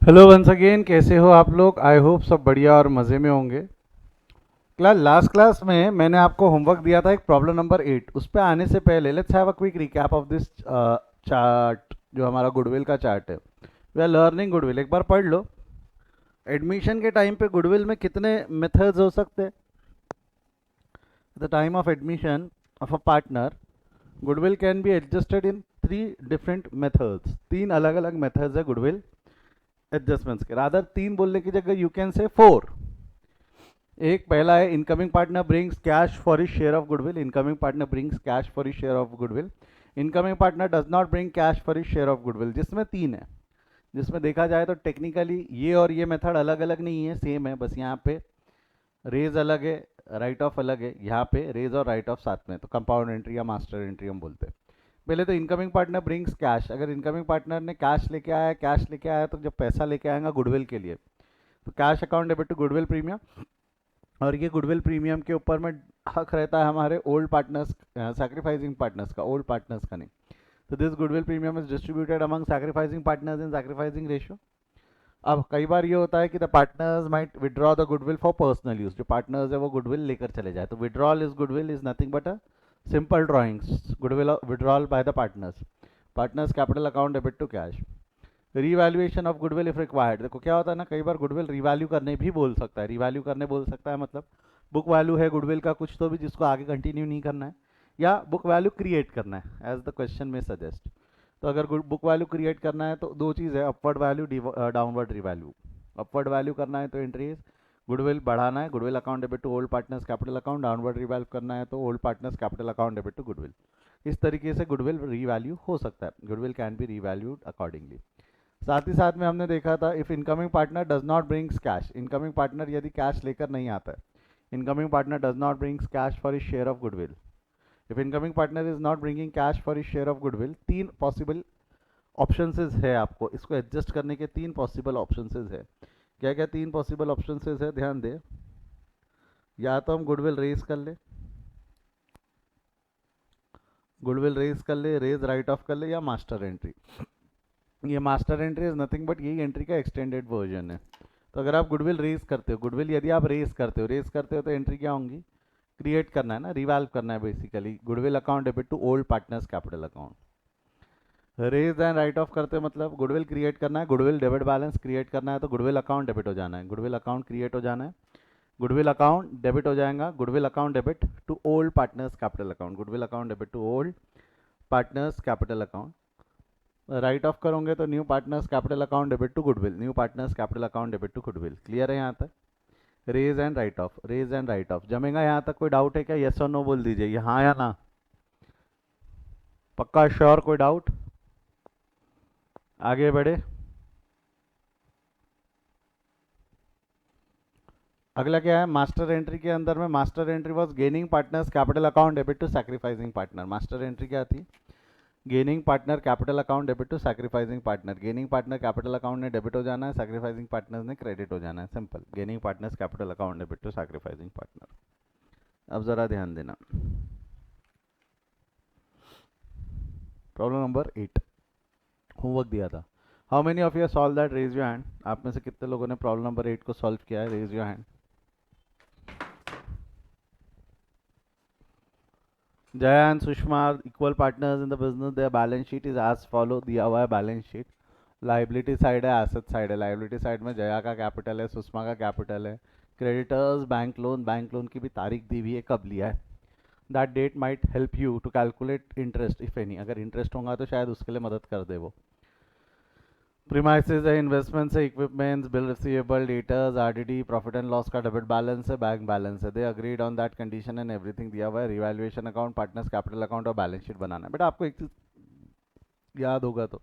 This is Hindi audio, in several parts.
हेलो वंस अगेन, कैसे हो आप लोग? आई होप सब बढ़िया और मज़े में होंगे। लास्ट क्लास में मैंने आपको होमवर्क दिया था, एक प्रॉब्लम नंबर 8। उस पर आने से पहले let's have a quick recap of this chart, जो हमारा गुडविल का चार्ट है। वी आर लर्निंग गुडविल, एक बार पढ़ लो। एडमिशन के टाइम पे गुडविल में कितने मेथड्स हो सकते हैं? The time of admission of a partner, goodwill can be adjusted in 3 different methods. 3 अलग अलग मेथड्स है गुडविल एडजस्टमेंट्स के। रादर 3 बोलने की जगह यू कैन से 4। एक पहला है incoming partner brings cash for his share of goodwill. Incoming partner brings cash for his share of goodwill. Incoming partner does not bring cash for his share of goodwill, जिसमें 3 है। जिसमें देखा जाए तो टेक्निकली ये और ये मेथड अलग अलग नहीं है, सेम है, बस यहाँ पे रेज अलग है, राइट ऑफ अलग है। यहाँ पे रेज और राइट ऑफ साथ में, तो कंपाउंड एंट्री या मास्टर एंट्री हम बोलते हैं। पहले तो इनकमिंग पार्टनर ब्रिंग्स कैश। अगर इनकमिंग पार्टनर ने कैश लेके आया तो जब पैसा लेके आएगा गुडविल के लिए, तो cash account debit to goodwill premium. और ये गुडविल प्रीमियम के ऊपर में हक रहता है हमारे ओल्ड पार्टनर्स, सैक्रिफाइसिंग पार्टनर्स का, ओल्ड पार्टनर्स का नहीं। तो this goodwill premium is distributed among sacrificing partners in sacrificing ratio. अब कई बार ये होता है कि the partners might withdraw the goodwill for personal use. जो पार्टनर्स है वो गुडविल लेकर चले जाए, तो withdrawal is goodwill is nothing but a simple drawings goodwill withdrawal by the partners. Partners capital account debit to cash. Revaluation of goodwill if required. देखो क्या होता है ना, कई बार गुडविल रीवैल्यू करने भी बोल सकता है। रीवैल्यू करने बोल सकता है मतलब बुक वैल्यू है गुडविल का कुछ तो भी, जिसको आगे कंटिन्यू नहीं करना है, या बुक वैल्यू क्रिएट करना है, एज द क्वेश्चन में सजेस्ट। तो अगर बुक वैल्यू क्रिएट करना है तो दो चीज़ है, upward value, downward revalue. Upward value करना है तो एंट्रीज गुडविल बढ़ाना है, goodwill account debit to old partners capital account. Downward revalue करना है तो old partners capital account debit to goodwill. इस तरीके से गुडविल रीवैल्यू हो सकता है, goodwill can be revalued accordingly. साथ ही साथ में हमने देखा था if incoming partner does not brings cash. Incoming partner यदि कैश लेकर नहीं आता है, incoming partner does not brings cash for his share of goodwill. If incoming partner is not bringing cash for his share of goodwill, 3 possible options है आपको इसको एडजस्ट करने के। 3 पॉसिबल ऑप्शंस है। क्या क्या 3 पॉसिबल ऑप्शंस है, ध्यान दे। या तो हम गुडविल रेज कर ले, रेज राइट ऑफ कर ले, या मास्टर एंट्री। ये master entry is nothing but यही एंट्री का एक्सटेंडेड वर्जन है। तो अगर आप गुडविल रेज करते हो, गुडविल यदि आप रेज करते हो तो एंट्री क्या होंगी? क्रिएट करना है ना, रिवाल्व करना है basically. Goodwill account debit to old partners capital account. Raise and write off करते हैं मतलब गुडविल क्रिएट करना है, गुडविल डेबिट बैलेंस क्रिएट करना है, तो गुडविल अकाउंट डेबिट हो जाना है, गुडविल अकाउंट क्रिएट हो जाना है, गुडविल अकाउंट डेबिट हो जाएगा, goodwill account debit to old partners capital account, goodwill account debit to old partners capital account. Write off करोगे तो new partners capital account debit to goodwill, new partners capital account debit to goodwill. Clear है यहाँ तक? Raise and write off, raise and write off जमेगा यहाँ तक? कोई डाउट है क्या? यस और नो बोल दीजिए, ये हाँ या ना। पक्का श्योर? कोई डाउट? आगे बढ़े। अगला क्या है? मास्टर एंट्री के अंदर में master entry was gaining partners capital account debit to sacrificing partner. Master entry क्या थी? Gaining partner capital account debit to sacrificing partner. Gaining partner capital account ने डेबिट हो जाना है, सैक्रिफाइसिंग पार्टनर ने क्रेडिट हो जाना है, simple. Gaining partners capital account debit to sacrificing partner. अब जरा ध्यान देना, प्रॉब्लम नंबर 8 होमवर्क दिया था। How many of you solve that? Raise your hand. आप में से कितने लोगों ने प्रॉब्लम नंबर 8 को सॉल्व किया है? Raise your hand. Jaya and Sushma are equal partners in the business. Their balance sheet is as follow, दिया हुआ है बैलेंस शीट। लाइबिलिटी साइड है, एसेट साइड है। लाइबिलिटी साइड में जया का कैपिटल है, सुषमा का कैपिटल है। क्रेडिटर्स बैंक लोन की भी तारीख दी हुई है, कब लिया है। That date might help you to calculate interest if any. अगर इंटरेस्ट होगा तो शायद उसके लिए मदद कर दे वो। प्रीमाइसेस है, इन्वेस्टमेंट्स है, equipments, bill receivable, debtors, RDD, profit and loss का डेबिट बैलेंस है, बैंक बैलेंस है। They agreed on that condition and everything दिया हुआ है। Revaluation account, partners capital account और बैलेंस शीट बनाना है। बेटा आपको एक चीज याद होगा तो,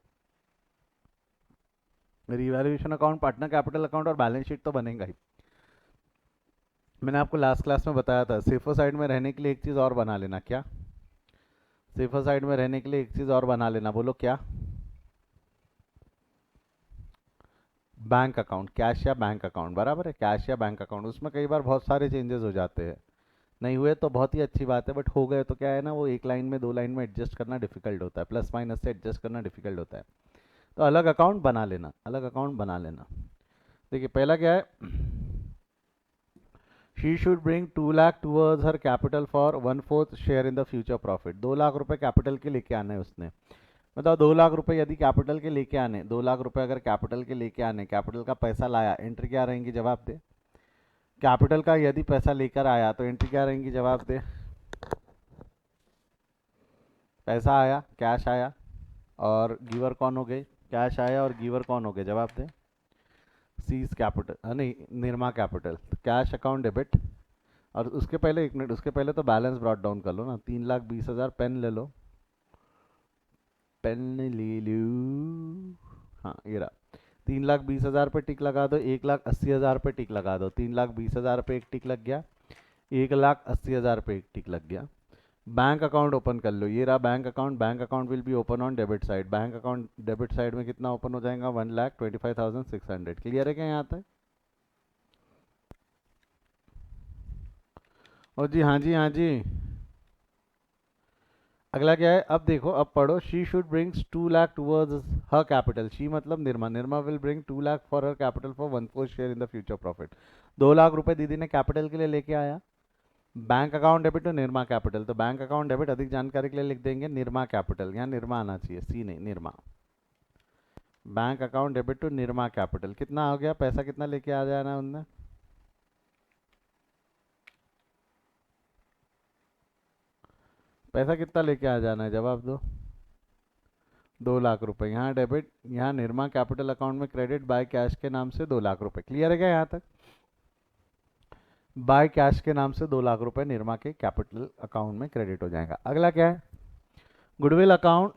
revaluation account, partner capital account और बैलेंस शीट तो बनेगा ही। मैंने आपको लास्ट क्लास में बताया था, सेफर साइड में रहने के लिए एक चीज़ और बना लेना। क्या? सेफर साइड में रहने के लिए एक चीज़ और बना लेना, बोलो क्या? बैंक अकाउंट, कैश या बैंक अकाउंट, बराबर है, कैश या बैंक अकाउंट। उसमें कई बार बहुत सारे चेंजेस हो जाते हैं। नहीं हुए तो बहुत ही अच्छी बात है, बट हो गए तो क्या है ना, वो एक लाइन में 2 लाइन में एडजस्ट करना डिफिकल्ट होता है, प्लस माइनस से एडजस्ट करना डिफिकल्ट होता है। तो अलग अकाउंट बना लेना, अलग अकाउंट बना लेना। देखिए पहला क्या है, she should bring 2 lakh towards her capital for 1/4 share in the future profit. 2 lakh रुपए कैपिटल के लेके आने हैं उसने। बताओ 2 लाख रुपए यदि कैपिटल के लेके आने, 2 लाख रुपए अगर कैपिटल के लेके आने, कैपिटल का पैसा लाया, एंट्री क्या रहेंगी, जवाब दे। कैपिटल का यदि पैसा लेकर आया तो एंट्री क्या रहेंगी, जवाब दे। पैसा आया, कैश आया, और गिवर कौन हो गए, कैश आया और गिवर कौन हो गए, जवाब दे। सीज कैपिटल, नहीं Nirma capital, cash account debit. और उसके पहले 1 मिनट, उसके पहले तो बैलेंस ब्रॉट डाउन कर लो ना, 3,20,000, पेन ले लो, पेन ले लो, हाँ ये रहा। 3,20,000 पे टिक लगा दो, 1,80,000 पे टिक लगा दो, 3,20,000 पे एक टिक लग गया, 1,80,000 पे एक टिक लग गया। बैंक अकाउंट ओपन कर लो, ये रहा bank account. Bank account will be open on debit side. Bank account debit side में कितना ओपन हो जाएगा, 1,25,600। क्लियर है क्या यहाँ तक? ओ जी हाँ जी हाँ जी। अगला क्या है, अब देखो, अब पढ़ो। She should brings 2 lakh towards her capital. She मतलब Nirma, Nirma will bring 2 lakh for her capital for 1/4 share in the future profit. 2 lakh रुपए दीदी ने कैपिटल के लिए लेके आया। Bank account debit to Nirma capital, तो बैंक अकाउंट डेबिट अधिक जानकारी के लिए लिख देंगे निर्मा कैपिटल। यहाँ निर्मा आना चाहिए, सी नहीं, Nirma. Bank account debit to Nirma capital. कितना हो गया, पैसा कितना लेके आ जाना है उनने, पैसा कितना लेके आ जाना है, जवाब दो। 2 लाख रुपए यहाँ डेबिट, यहाँ निर्मा कैपिटल अकाउंट में क्रेडिट, बाय कैश के नाम से 2 लाख रुपए। क्लियर है क्या यहाँ तक? बाय कैश के नाम से 2 लाख रुपए निर्मा के कैपिटल अकाउंट में क्रेडिट हो जाएगा। अगला क्या है, गुडविल अकाउंट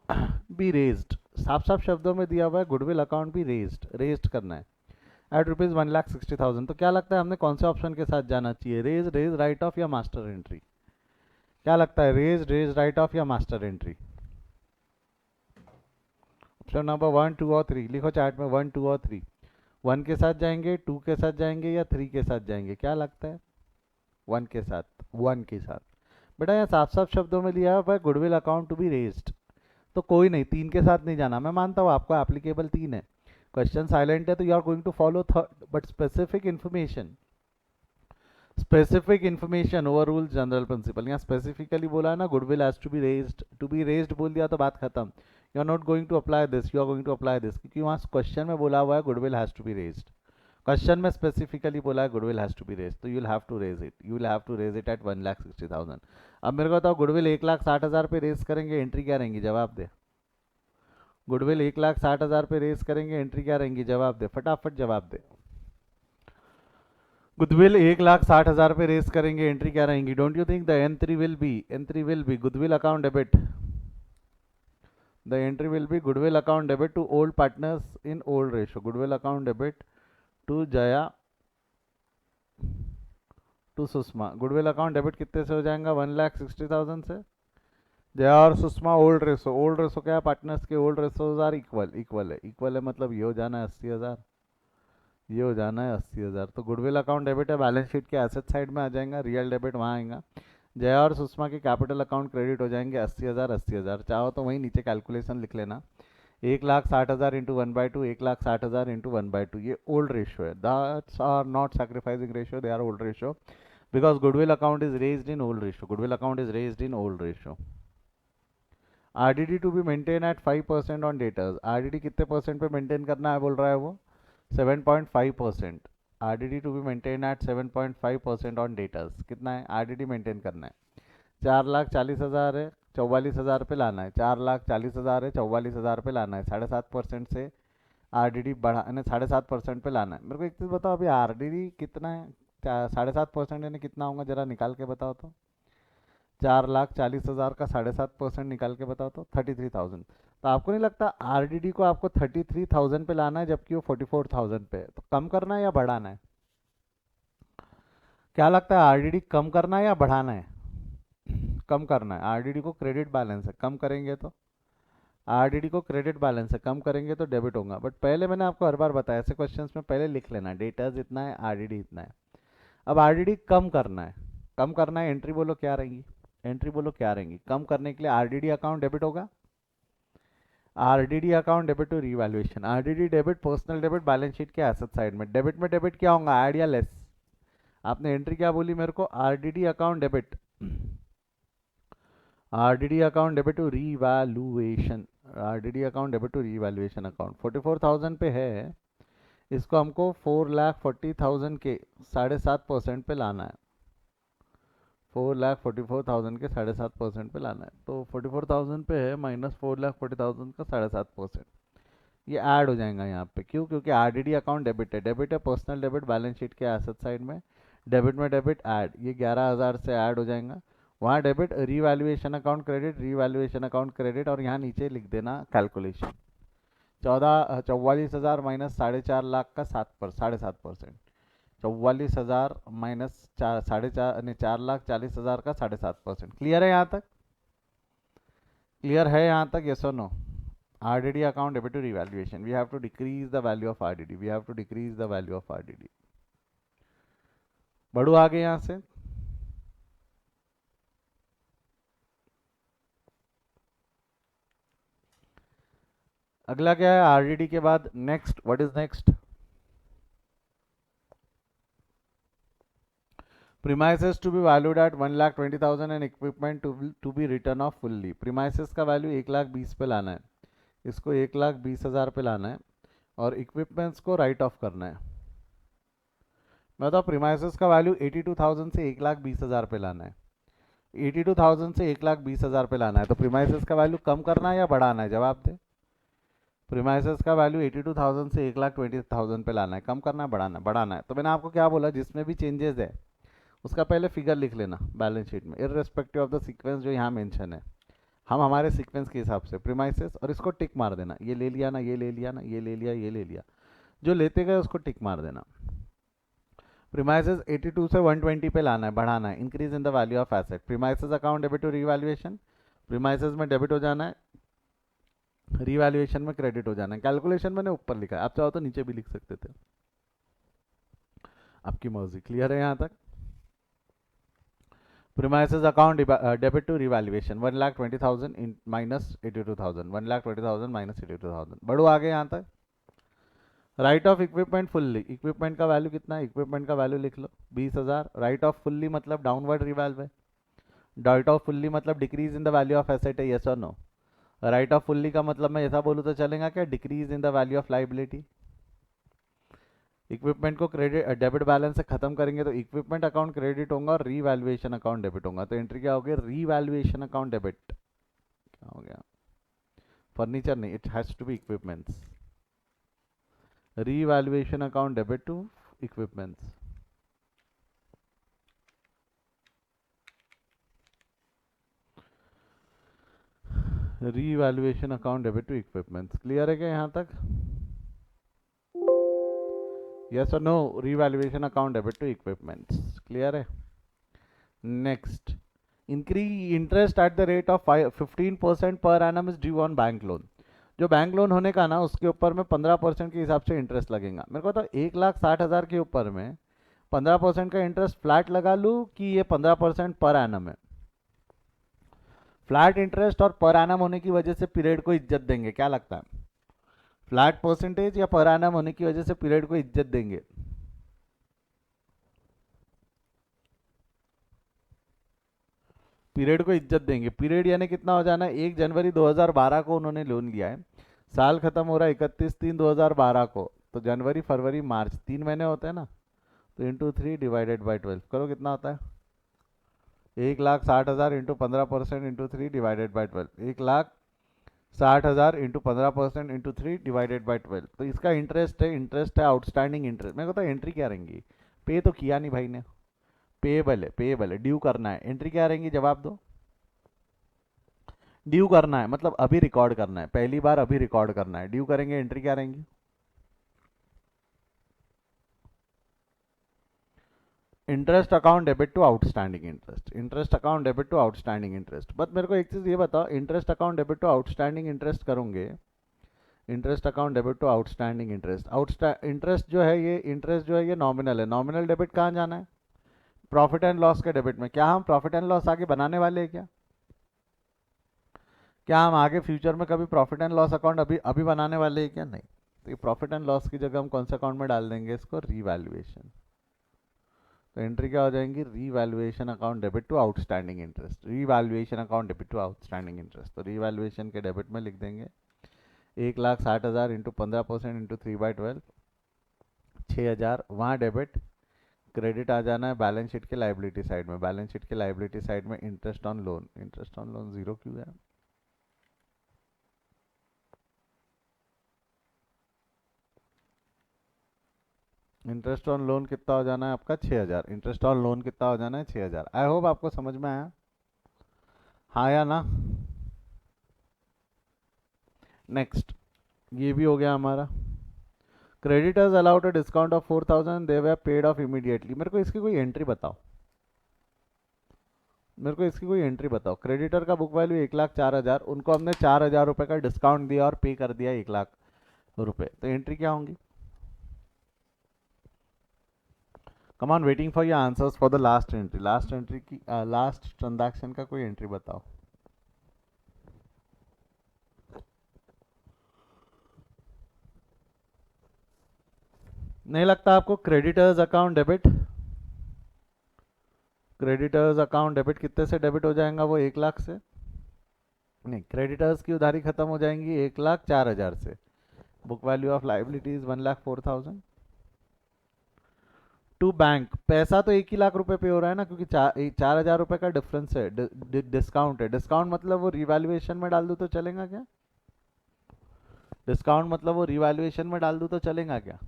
बी रेज्ड। साफ साफ शब्दों में दिया हुआ है, goodwill account be raised, raised करना है एट ₹1,60,000। तो क्या लगता है हमें कौन से ऑप्शन के साथ जाना चाहिए, रेज, रेज राइट ऑफ या मास्टर एंट्री? क्या लगता है, रेज, रेज राइट ऑफ या मास्टर एंट्री? ऑप्शन नंबर 1, 2 और 3 लिखो चार्ट में, 1, 2 और 3। 1 के साथ जाएंगे, 2 के साथ जाएंगे, या 3 के साथ जाएंगे, क्या लगता है? 1 के साथ, 1 के साथ। बेटा यहाँ साफ साफ शब्दों में लिया हुआ है goodwill account to be raised, तो कोई नहीं, 3 के साथ नहीं जाना। मैं मानता हूँ आपको एप्लीकेबल 3 है, क्वेश्चन साइलेंट है तो you are going to follow third, but specific information over rule general principle. यहाँ स्पेसिफिकली बोला है ना, goodwill has to be raised बोल दिया तो बात खत्म। You are not going to apply this, you are going to apply this, क्योंकि वहाँ क्वेश्चन में बोला हुआ है goodwill has to be raised. Question में स्पेसिफिकली बोला है goodwill has to be raised, तो you will have to raise it, you will have to raise it at 1,60,000। अब मेरे को बताओ, गुडविल 1,60,000 पे रेज करेंगे, एंट्री क्या रहेंगी, जवाब दे। गुडविल 1,60,000 पे रेज करेंगे, एंट्री क्या रहेंगी, जवाब दे, फटाफट जवाब दे। गुडविल 1,60,000 पे रेस करेंगे, एंट्री क्या रहेंगी? Don't you think the entry will be goodwill account debit, the entry will be goodwill account debit to old partners in old ratio. Goodwill account debit to Jaya to Sushma. Goodwill account debit कितने से हो जाएगा, 1,60,000 से। जया और Sushma old ratio, old ratio क्या है, पार्टनर्स के old ratios are equal, equal है मतलब ये हो जाना है 80,000, ये हो जाना है 80,000। तो गुडविल अकाउंट डेबिट है, बैलेंस शीट के एसेट साइड में आ जाएगा, रियल डेबिट वहाँ आएगा। जया और सुषमा के कैपिटल अकाउंट क्रेडिट हो जाएंगे 80,000, 80,000। चाहो तो वहीं नीचे कैलकुलेशन लिख लेना, 1,60,000 इंटू 1/2, 1,60,000 इंटू 1/2। ये ओल्ड रेशियो है, that's are not sacrificing ratio, they are old ratio, because goodwill account is raised in old ratio, goodwill account is raised in old ratio. RDD to be maintain at 5% on debtors. RDD कितने परसेंट पे मेंटेन करना है बोल रहा है वो, 7.5%। RDD to be maintain at 7.5% on debtors. कितना है आरडीडी मेंटेन करना है, 4,40,000 है, 44,000 पे लाना है, 4,40,000 है, 44,000 पे लाना है, 7.5% से आरडीडी बढ़ा, 7.5% पे लाना है। मेरे को एक चीज़ बताओ, अभी आरडीडी कितना है, 7.5% यानी कितना होगा, जरा निकाल के बताओ तो। 4,40,000 का 7.5% निकाल के बताओ तो 33,000। तो आपको नहीं लगता आरडीडी को आपको 33,000 पे लाना है, जबकि वो 44,000 पे है, तो कम करना है या बढ़ाना है? क्या लगता है, आरडीडी कम करना है या बढ़ाना है? कम करना है। आरडीडी को क्रेडिट बैलेंस है, कम करेंगे तो, आरडीडी को क्रेडिट बैलेंस है, कम करेंगे तो डेबिट होगा। बट पहले मैंने आपको हर बार बताया, ऐसे क्वेश्चंस में पहले लिख लेना, डेटर्स इतना है, आरडीडी इतना है। अब आरडीडी कम करना है, कम करना है, एंट्री बोलो क्या रहेंगी, एंट्री बोलो क्या रहेंगी। कम करने के लिए आरडीडी अकाउंट डेबिट होगा, RDD account debit to revaluation, RDD debit personal debit balance sheet के एसेट साइड में, डेबिट में डेबिट क्या होगा, ऐड या लेस। आपने एंट्री क्या बोली मेरे को, RDD account debit, RDD account debit to revaluation, RDD account debit to revaluation account 44,000 पे है, इसको हमको 4,40,000 के 7.5% पे लाना है, 4,44,000 के 7.5% पे लाना है। तो 44,000 पे है माइनस 4,40,000 का 7.5%, ये ऐड हो जाएगा यहाँ पे। क्यों? क्योंकि आरडीडी अकाउंट डेबिट है पर्सनल डेबिट बैलेंस शीट के एसेट साइड में डेबिट ऐड, ये 11,000 से ऐड हो जाएगा। वहाँ debit revaluation account credit, revaluation account credit, और यहाँ नीचे लिख देना कैलकुलेशन 44,000 माइनस 4.5 लाख का 7.5%, 44,000 माइनस 4,40,000 का 7.5%। क्लियर है यहाँ तक? क्लियर है यहाँ तक? यस और no? RDD account debit to revaluation. We have to decrease the value of RDD. We have to decrease the value of RDD. बढ़ो आगे यहाँ से। अगला क्या है RDD के बाद? Next, what is next? Premises to be valued at 1,20,000 and equipment to be written off fully. Premises का वैल्यू 1,20,000 पे लाना है, इसको 1,20,000 पे लाना है, और इक्विपमेंट्स को राइट ऑफ करना है। मैं बताऊँ, प्रीमाइसेस का वैल्यू 82,000 से 1,20,000 पे लाना है, 82,000 से 1,20,000 पे लाना है। तो प्रीमाइसेस का वैल्यू कम करना है या बढ़ाना है? जवाब दे। प्रीमाइसेस का वैल्यू 82,000 से 1,20,000 पे लाना है, कम करना है, बढ़ाना है? बढ़ाना है। तो मैंने आपको क्या बोला, जिसमें भी चेंजेस है उसका पहले फिगर लिख लेना बैलेंस शीट में, इररिस्पेक्टिव ऑफ द सीक्वेंस जो यहाँ मेंशन है। हम हमारे सीक्वेंस के हिसाब से प्रीमाइसेस, और इसको टिक मार देना, ये ले लिया ना, ये ले लिया ना, ये ले लिया, ये ले लिया, जो लेते गए उसको टिक मार देना। प्रीमाइसेस 82 से 120 पे लाना है, बढ़ाना है, increase in the value of asset. Premises account debit to revaluation, premises में डेबिट हो जाना है, रीवैल्यूएशन में क्रेडिट हो जाना है। कैलकुलेशन मैंने ऊपर लिखा है, आप चाहो तो नीचे भी लिख सकते थे, आपकी मर्जी। क्लियर है यहाँ तक? Premises account debit to revaluation 1,20,000 minus 82,000, 1,20,000 minus 82,000। बढ़ो आगे यहाँ तक। Write off equipment fully, equipment का वैल्यू कितना है? इक्विपमेंट का वैल्यू लिख लो 20,000। राइट ऑफ फुल्ली मतलब डाउनवर्ड रिवैल्व है, राइट ऑफ फुल्ली मतलब decrease in the value of asset है, यस और नो? राइट ऑफ फुल्ली का मतलब मैं ऐसा बोलूँ तो चलेगा क्या? Decrease in the value of liability. Equipment को क्रेडिट डेबिट बैलेंस से खत्म करेंगे तो इक्विपमेंट अकाउंट क्रेडिट होगा और रीवैल्यूएशन अकाउंट डेबिट होगा। तो एंट्री क्या होगी? Revaluation account debit. क्या हो गया? फर्नीचर नहीं, it has to be equipments. Revaluation account debit to equipments. Revaluation account debit to equipments. Clear है क्या यहाँ तक? यस और no? Revaluation account debit to equipments. Clear है? Next, increase interest at the rate of 15% पर annum is due on bank loan. जो बैंक लोन होने का ना, उसके ऊपर में 15% के हिसाब से इंटरेस्ट लगेगा। मेरे को तो 1,60,000 के ऊपर में 15% का इंटरेस्ट फ्लैट लगा लूँ कि ये 15% पर एनम है? फ्लैट इंटरेस्ट और पर एनम होने की वजह से पीरियड को इज्जत देंगे, क्या लगता है? फ्लैट परसेंटेज या पर एनम होने की वजह से पीरियड को इज्जत देंगे? पीरियड को इज्जत देंगे। पीरियड यानी कितना हो जाना है? 1 जनवरी 2012 को उन्होंने लोन लिया है, साल खत्म हो रहा है 31/3/2012 को, तो जनवरी फरवरी मार्च 3 महीने होते हैं ना, तो इंटू 3 डिवाइडेड बाई 12 करो, कितना होता है? 1,60,000 into 15% into 3 divided by 12, 1,60,000 into 15% into 3 divided by 12। तो इसका इंटरेस्ट है आउटस्टैंडिंग इंटरेस्ट। मेरे को तो एंट्री क्या रहेंगी? पे तो किया नहीं भाई ने, पेएबल है, ड्यू करना है। एंट्री क्या रहेंगी? जवाब दो। ड्यू करना है मतलब अभी रिकॉर्ड करना है, पहली बार अभी रिकॉर्ड करना है, ड्यू करेंगे। एंट्री क्या रहेंगी? Interest account debit to outstanding interest, interest account debit to outstanding interest. But मेरे को एक चीज़ ये बताओ, interest account debit to outstanding interest करोगे, interest account debit to outstanding interest, interest जो है ये, इंटरेस्ट जो है ये नॉमिनल है। नॉमिनल डेबिट कहाँ जाना है? प्रॉफिट एंड लॉस के डेबिट में। क्या हम प्रॉफिट एंड लॉस आगे बनाने वाले हैं क्या? क्या हम आगे फ्यूचर में कभी प्रॉफिट एंड लॉस अकाउंट अभी अभी बनाने वाले हैं क्या? नहीं। तो ये प्रॉफिट एंड लॉस की जगह हम कौन से अकाउंट में डाल देंगे इसको? रीवैल्यूएशन। तो एंट्री क्या हो जाएंगी? Revaluation account debit to outstanding interest, revaluation account debit to outstanding interest. तो रीवैल्यूएशन के डेबिट में लिख देंगे 1,60,000 इंटू 15% इंटू 3/12, 6,000 वहाँ डेबिट। क्रेडिट आ जाना है बैलेंस शीट के लाइबिलिटी साइड में। बैलेंस शीट के लाइबिलिटी साइड में interest on loan. Interest on loan zero क्यों है? इंटरेस्ट ऑन लोन कितना हो जाना है आपका? 6,000। इंटरेस्ट ऑन लोन कितना हो जाना है? 6,000। आई होप आपको समझ में आया, हाँ या ना? नेक्स्ट, ये भी हो गया हमारा। Creditors allowed a discount of 4,000, they were paid of immediately. मेरे को इसकी कोई एंट्री बताओ, मेरे को इसकी कोई एंट्री बताओ। क्रेडिटर का बुक वैल्यू 1,04,000, उनको हमने 4,000 रुपये का डिस्काउंट दिया और पे कर दिया 1,00,000 रुपये, तो एंट्री क्या होंगी? Come on, waiting for your answers for the last entry. Last entry की लास्ट ट्रांजैक्शन का कोई एंट्री बताओ। नहीं लगता आपको? Creditors account debit, creditors account debit कितने से डेबिट हो जाएगा? वो 1,00,000 से। नहीं, क्रेडिटर्स की उधारी खत्म हो जाएंगी 1,04,000 से। Book value of liabilities 1,04,000 to bank. पैसा तो 1 ही लाख रुपए पे हो रहा है ना, क्योंकि 4,000 रुपए का डिफरेंस है, डिस्काउंट है। डिस्काउंट मतलब वो रिवैल्यूएशन में डाल दूं तो चलेगा क्या? डिस्काउंट मतलब वो रिवैल्यूएशन में डाल दूं तो चलेगा क्या?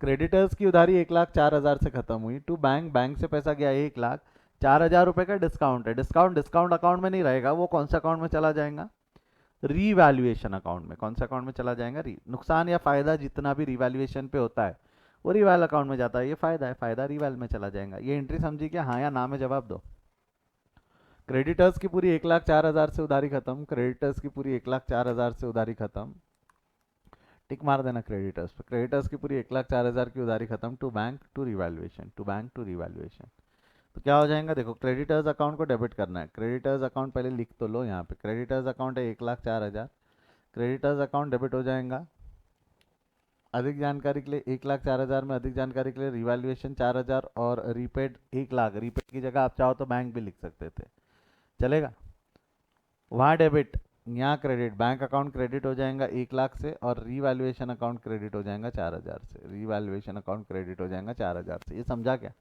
क्रेडिटर्स की उधारी 1,04,000 से खत्म हुई टू बैंक, बैंक से पैसा गया 1,00,000, 4,000 रुपए का डिस्काउंट है। डिस्काउंट डिस्काउंट अकाउंट में नहीं रहेगा, वो कौन सा अकाउंट में चला जाएगा? रीवैल्यूएशन अकाउंट में। कौन सा अकाउंट में चला जाएगा? नुकसान या फायदा जितना भी रिवैल्यूएशन पे होता है वो रिवैल अकाउंट में जाता है। ये फायदा है, फायदा रिवैल में चला जाएगा। ये एंट्री समझी क्या? हाँ या ना में जवाब दो। क्रेडिटर्स की पूरी 1,04,000 से उधारी खत्म, क्रेडिटर्स की पूरी 1,04,000 से उधारी खत्म, टिक मार देना क्रेडिटर्स पे। क्रेडिटर्स की पूरी 1,04,000 की उधारी खत्म to bank to revaluation, to bank to revaluation. तो क्या हो जाएगा? देखो, क्रेडिटर्स अकाउंट को डेबिट करना है। क्रेडिटर्स अकाउंट पहले लिख तो लो यहाँ पे। क्रेडिटर्स अकाउंट है 1,04,000, क्रेडिटर्स अकाउंट डेबिट हो जाएगा। अधिक जानकारी के लिए 1,04,000 में अधिक जानकारी के लिए रिवैल्यूएशन 4,000 और रीपेड 1,00,000। रीपेड की जगह आप चाहो तो बैंक भी लिख सकते थे, चलेगा। वहाँ डेबिट, यहाँ क्रेडिट। बैंक अकाउंट क्रेडिट हो जाएगा 1,00,000 से और रीवैल्यूएशन अकाउंट क्रेडिट हो जाएगा 4,000 से। रीवैल्यूएशन अकाउंट क्रेडिट हो जाएगा 4,000 से। ये समझा क्या?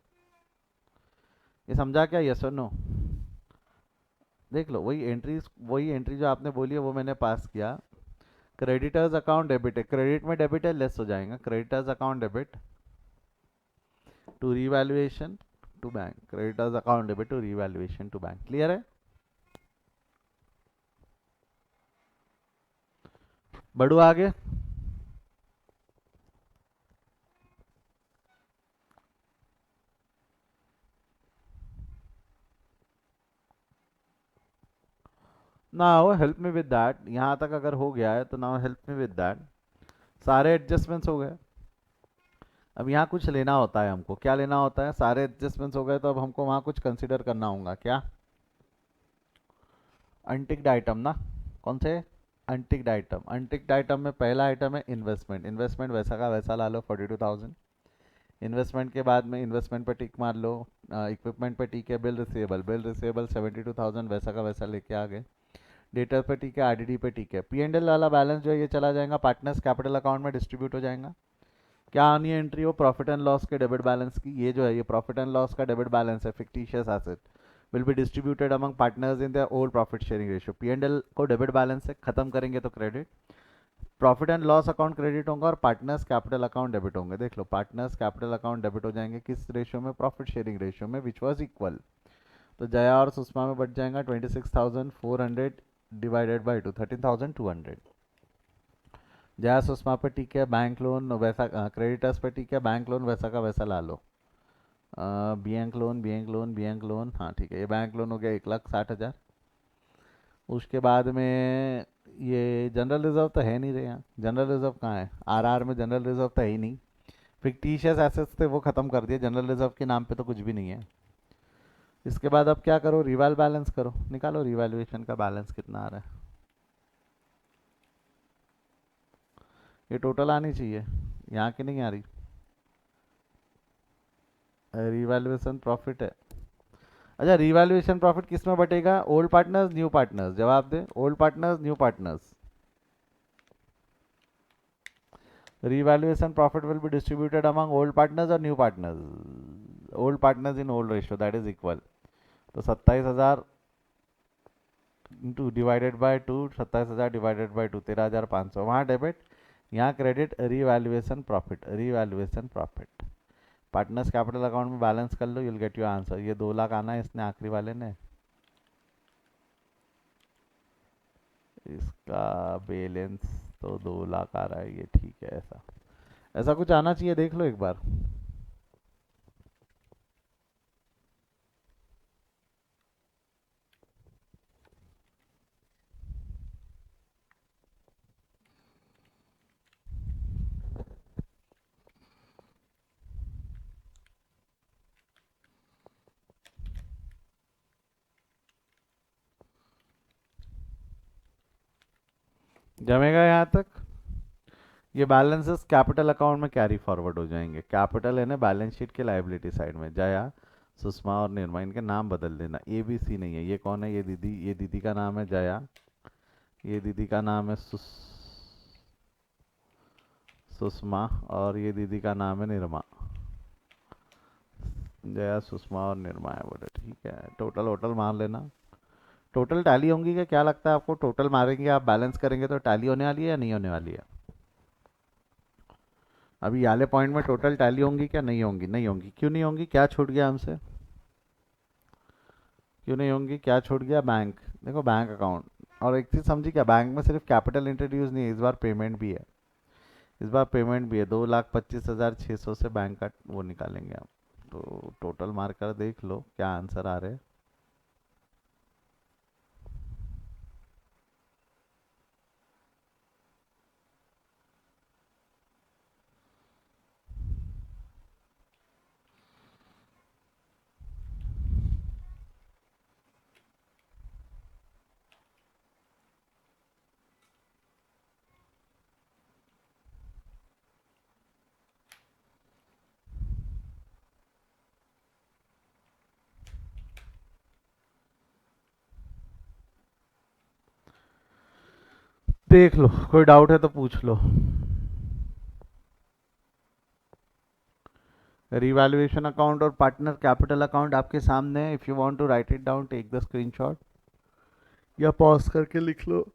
ये समझा क्या? यस और नो? देख लो, वही एंट्री जो आपने बोली है वो मैंने पास किया। क्रेडिटर्स अकाउंट डेबिट है, क्रेडिट में डेबिट है, लेस हो जाएगा। Creditors account debit to revaluation to bank, creditors account debit to revaluation to bank. Clear है? बढ़ू आगे। Now help me with that. यहाँ तक अगर हो गया है तो now help me with that. सारे एडजस्टमेंट्स हो गए। अब यहाँ कुछ लेना होता है हमको। क्या लेना होता है? सारे एडजस्टमेंट्स हो गए तो अब हमको वहाँ कुछ कंसिडर करना होगा। क्या? अनटिक्ड आइटम ना। कौन से? अनटिक्ड आइटम। अनटिक्ड आइटम में पहला आइटम है इन्वेस्टमेंट। इन्वेस्टमेंट वैसा का वैसा ला लो, 42,000। इन्वेस्टमेंट के बाद में इन्वेस्टमेंट पे टिक मार लो। इक्विपमेंट पे टिक है। बिल रिसीवेबल, बिल रिसीवेबल 72,000 वैसा का वैसा लेके आ गए। डेटर पे टिक है, आरडीडी पे टिक है। पी एंड एल वाला बैलेंस जो है ये चला जाएगा पार्टनर्स कैपिटल अकाउंट में डिस्ट्रीब्यूट हो जाएगा। क्या आनी है एंट्री? वो प्रॉफिट एंड लॉस के डेबिट बैलेंस की। ये जो है ये प्रॉफिट एंड लॉस का डेबिट बैलेंस है, fictitious asset will be distributed among partners in their old profit sharing ratio. P and L को डेबिट बैलेंस से खत्म करेंगे तो credit, profit and loss account credit होगा और पार्टनर्स कैपिटल अकाउंट डेबिट होंगे। देख लो, पार्टनर्स कैपिटल अकाउंट डेबिट हो जाएंगे किस रेशियो में? प्रॉफिट शेयरिंग रेशियो में, विच वॉज इक्वल। तो जया और सुषमा में बच जाएगा 26,400 डिवाइडेड बाई 2, 13,200। जया सुषमा पे ठीक है, बैंक लोन वैसा, क्रेडिटर्स पे ठीक है, बैंक लोन वैसा का वैसा ला लो। Bank loan, bank loan, bank loan, हाँ ठीक है, ये बैंक लोन हो गया 1,60,000। उसके बाद में ये जनरल रिजर्व तो है नहीं रहे यहाँ। जनरल रिजर्व कहाँ है? आरआर में जनरल रिजर्व तो है ही नहीं। फिक्टिशियस एसेट्स थे वो खत्म कर दिए, जनरल रिजर्व के नाम पे तो कुछ भी नहीं है। इसके बाद अब क्या करो? रिवैल बैलेंस करो, निकालो रिवैल्यूएशन का बैलेंस कितना आ रहा है। ये टोटल आनी चाहिए, यहाँ की नहीं आ रही। रिवैल्यूएशन प्रॉफिट है। अच्छा, रिवैल्यूएशन प्रॉफिट किस में बटेगा? Old partners, new partners. जवाब दे, old partners, new partners. Revaluation profit will be distributed among old partners or new partners? Old partners in old ratio, that is equal. तो 27,000 into divided by 2, 27,000 divided by 2, 13,500। वहाँ डेबिट, यहाँ credit. Revaluation profit, revaluation profit. Partners capital account में बैलेंस कर लो, यूल गेट योर आंसर। ये 2 लाख आना है इसने, आखिरी वाले ने। इसका बैलेंस तो 2 लाख आ रहा है, ये ठीक है। ऐसा ऐसा कुछ आना चाहिए, देख लो एक बार। जमेगा यहाँ तक? ये बैलेंसेस कैपिटल अकाउंट में कैरी फॉरवर्ड हो जाएंगे। कैपिटल है ना बैलेंस शीट के लाइबिलिटी साइड में। जया, सुषमा और निर्मा, इनके नाम बदल देना। ए बी सी नहीं है। ये कौन है? ये दीदी। ये दीदी का नाम है जया, ये दीदी का नाम है सुषमा, और ये दीदी का नाम है निर्मा। जया, सुषमा और निर्मा है बोले, ठीक है। टोटल वोटल मार लेना। टोटल टैली होंगी क्या? क्या लगता है आपको? टोटल मारेंगे आप, बैलेंस करेंगे तो टैली होने वाली है या नहीं होने वाली है? अभी वाले पॉइंट में टोटल टैली होंगी क्या? नहीं होंगी। नहीं होंगी, क्यों नहीं होंगी? क्या छूट गया हमसे? क्यों नहीं होंगी? क्या छूट गया? बैंक। देखो बैंक अकाउंट। और एक चीज़ समझी क्या, बैंक में सिर्फ कैपिटल इंट्रोड्यूस नहीं है, इस बार पेमेंट भी है। इस बार पेमेंट भी है। 2,25,600 से बैंक का वो निकालेंगे हम। तो टोटल मार्कर देख लो क्या आंसर आ रहे हैं। देख लो, कोई डाउट है तो पूछ लो। रिवैल्यूएशन अकाउंट और पार्टनर कैपिटल अकाउंट आपके सामने है। If you want to write it down, take the screenshot या पॉज करके लिख लो।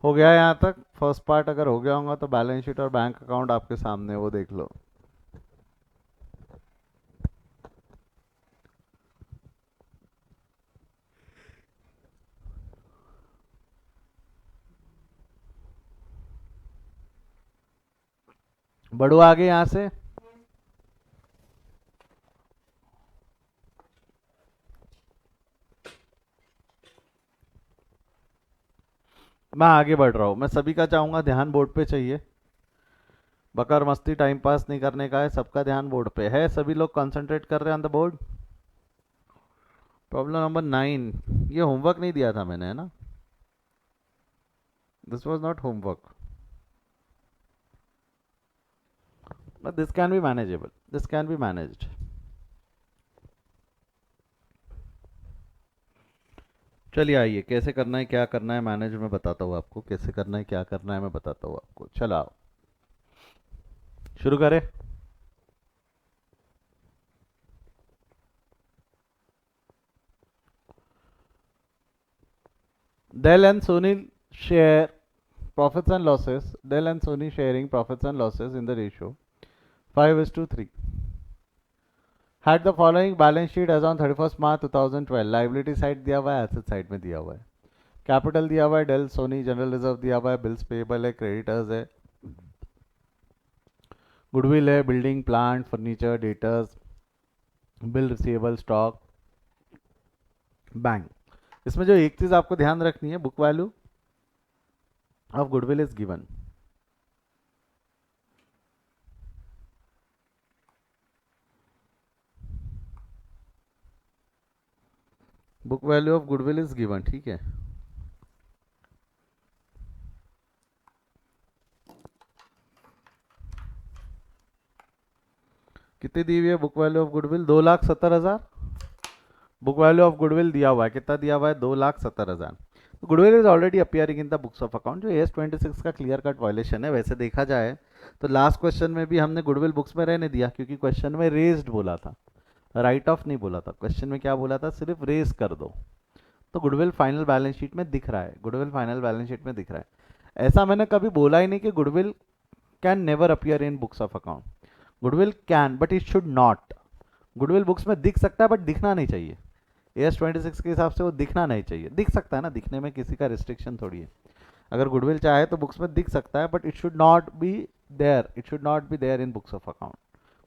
हो गया यहाँ तक? फर्स्ट पार्ट अगर हो गया होगा तो बैलेंस शीट और बैंक अकाउंट आपके सामने, वो देख लो। बढ़ो आगे यहाँ से। मैं आगे बढ़ रहा हूँ। मैं सभी का चाहूंगा ध्यान बोर्ड पे चाहिए। बकर मस्ती टाइम पास नहीं करने का है, सबका ध्यान बोर्ड पे है। सभी लोग कंसंट्रेट कर रहे हैं on the board. Problem number 9। ये होमवर्क नहीं दिया था मैंने, है ना? This was not homework, but this can be manageable, this can be managed. चलिए आइए, कैसे करना है क्या करना है मैनेज मैं बताता हूँ आपको। कैसे करना है क्या करना है मैं बताता हूँ आपको। चलो आओ शुरू करें। Dell and Sony share profits and losses. Dell and Sony sharing profits and losses in the ratio 5:3. Had the following balance sheet as on 31st March 2012. Liability side दिया हुआ है, एसेट साइड में दिया हुआ है। कैपिटल दिया हुआ है डेल सोनी, जनरल रिजर्व दिया हुआ है, बिल्स पेबल है, क्रेडिटर्स है, गुडविल है, building plant furniture debtors, bill receivable, stock, bank. इसमें जो एक चीज आपको ध्यान रखनी है, book value of goodwill is given. Book value of goodwill is given, ठीक है। कितनी दी हुई है book value of goodwill? 2,70,000। Book value of goodwill दिया हुआ है, कितना दिया हुआ है? 2,70,000। तो goodwill is already appearing in the books of account, जो AS 26 का क्लियर कट वायलेशन है। वैसे देखा जाए तो लास्ट क्वेश्चन में भी हमने गुडविल बुक्स में रहने दिया, क्योंकि क्वेश्चन में रेज्ड बोला था, राइट ऑफ नहीं बोला था। क्वेश्चन में क्या बोला था? सिर्फ रेज कर दो। तो गुडविल फाइनल बैलेंस शीट में दिख रहा है, गुडविल फाइनल बैलेंस शीट में दिख रहा है। ऐसा मैंने कभी बोला ही नहीं कि goodwill can never appear in books of account. Goodwill can but it should not. Goodwill books में दिख सकता है बट दिखना नहीं चाहिए। AS 26 के हिसाब से वो दिखना नहीं चाहिए। दिख सकता है ना, दिखने में किसी का रिस्ट्रिक्शन थोड़ी है। अगर गुडविल चाहे तो बुक्स में दिख सकता है, but it should not be there, it should not be there in books of account.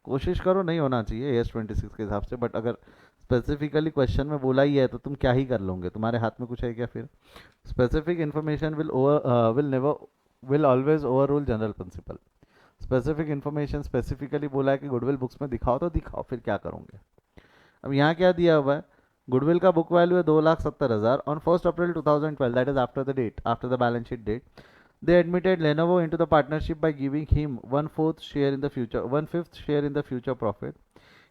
कोशिश करो नहीं होना चाहिए AS 26 के हिसाब से, बट अगर स्पेसिफिकली क्वेश्चन में बोला ही है तो तुम क्या ही कर लोगे? तुम्हारे हाथ में कुछ है क्या फिर? Specific information will always over rule general principal. Specific information specifically बोला है कि गुडविल बुक्स में दिखाओ तो दिखाओ, फिर क्या करोगे? अब यहाँ क्या दिया हुआ है? गुडविल का बुक वैल्यू है 2,70,000 on 1 April 2012, that is after the date, after the balance sheet date. They admitted Lenovo into the partnership by giving him 1/4 share in the future, 1/5 share in the future profit.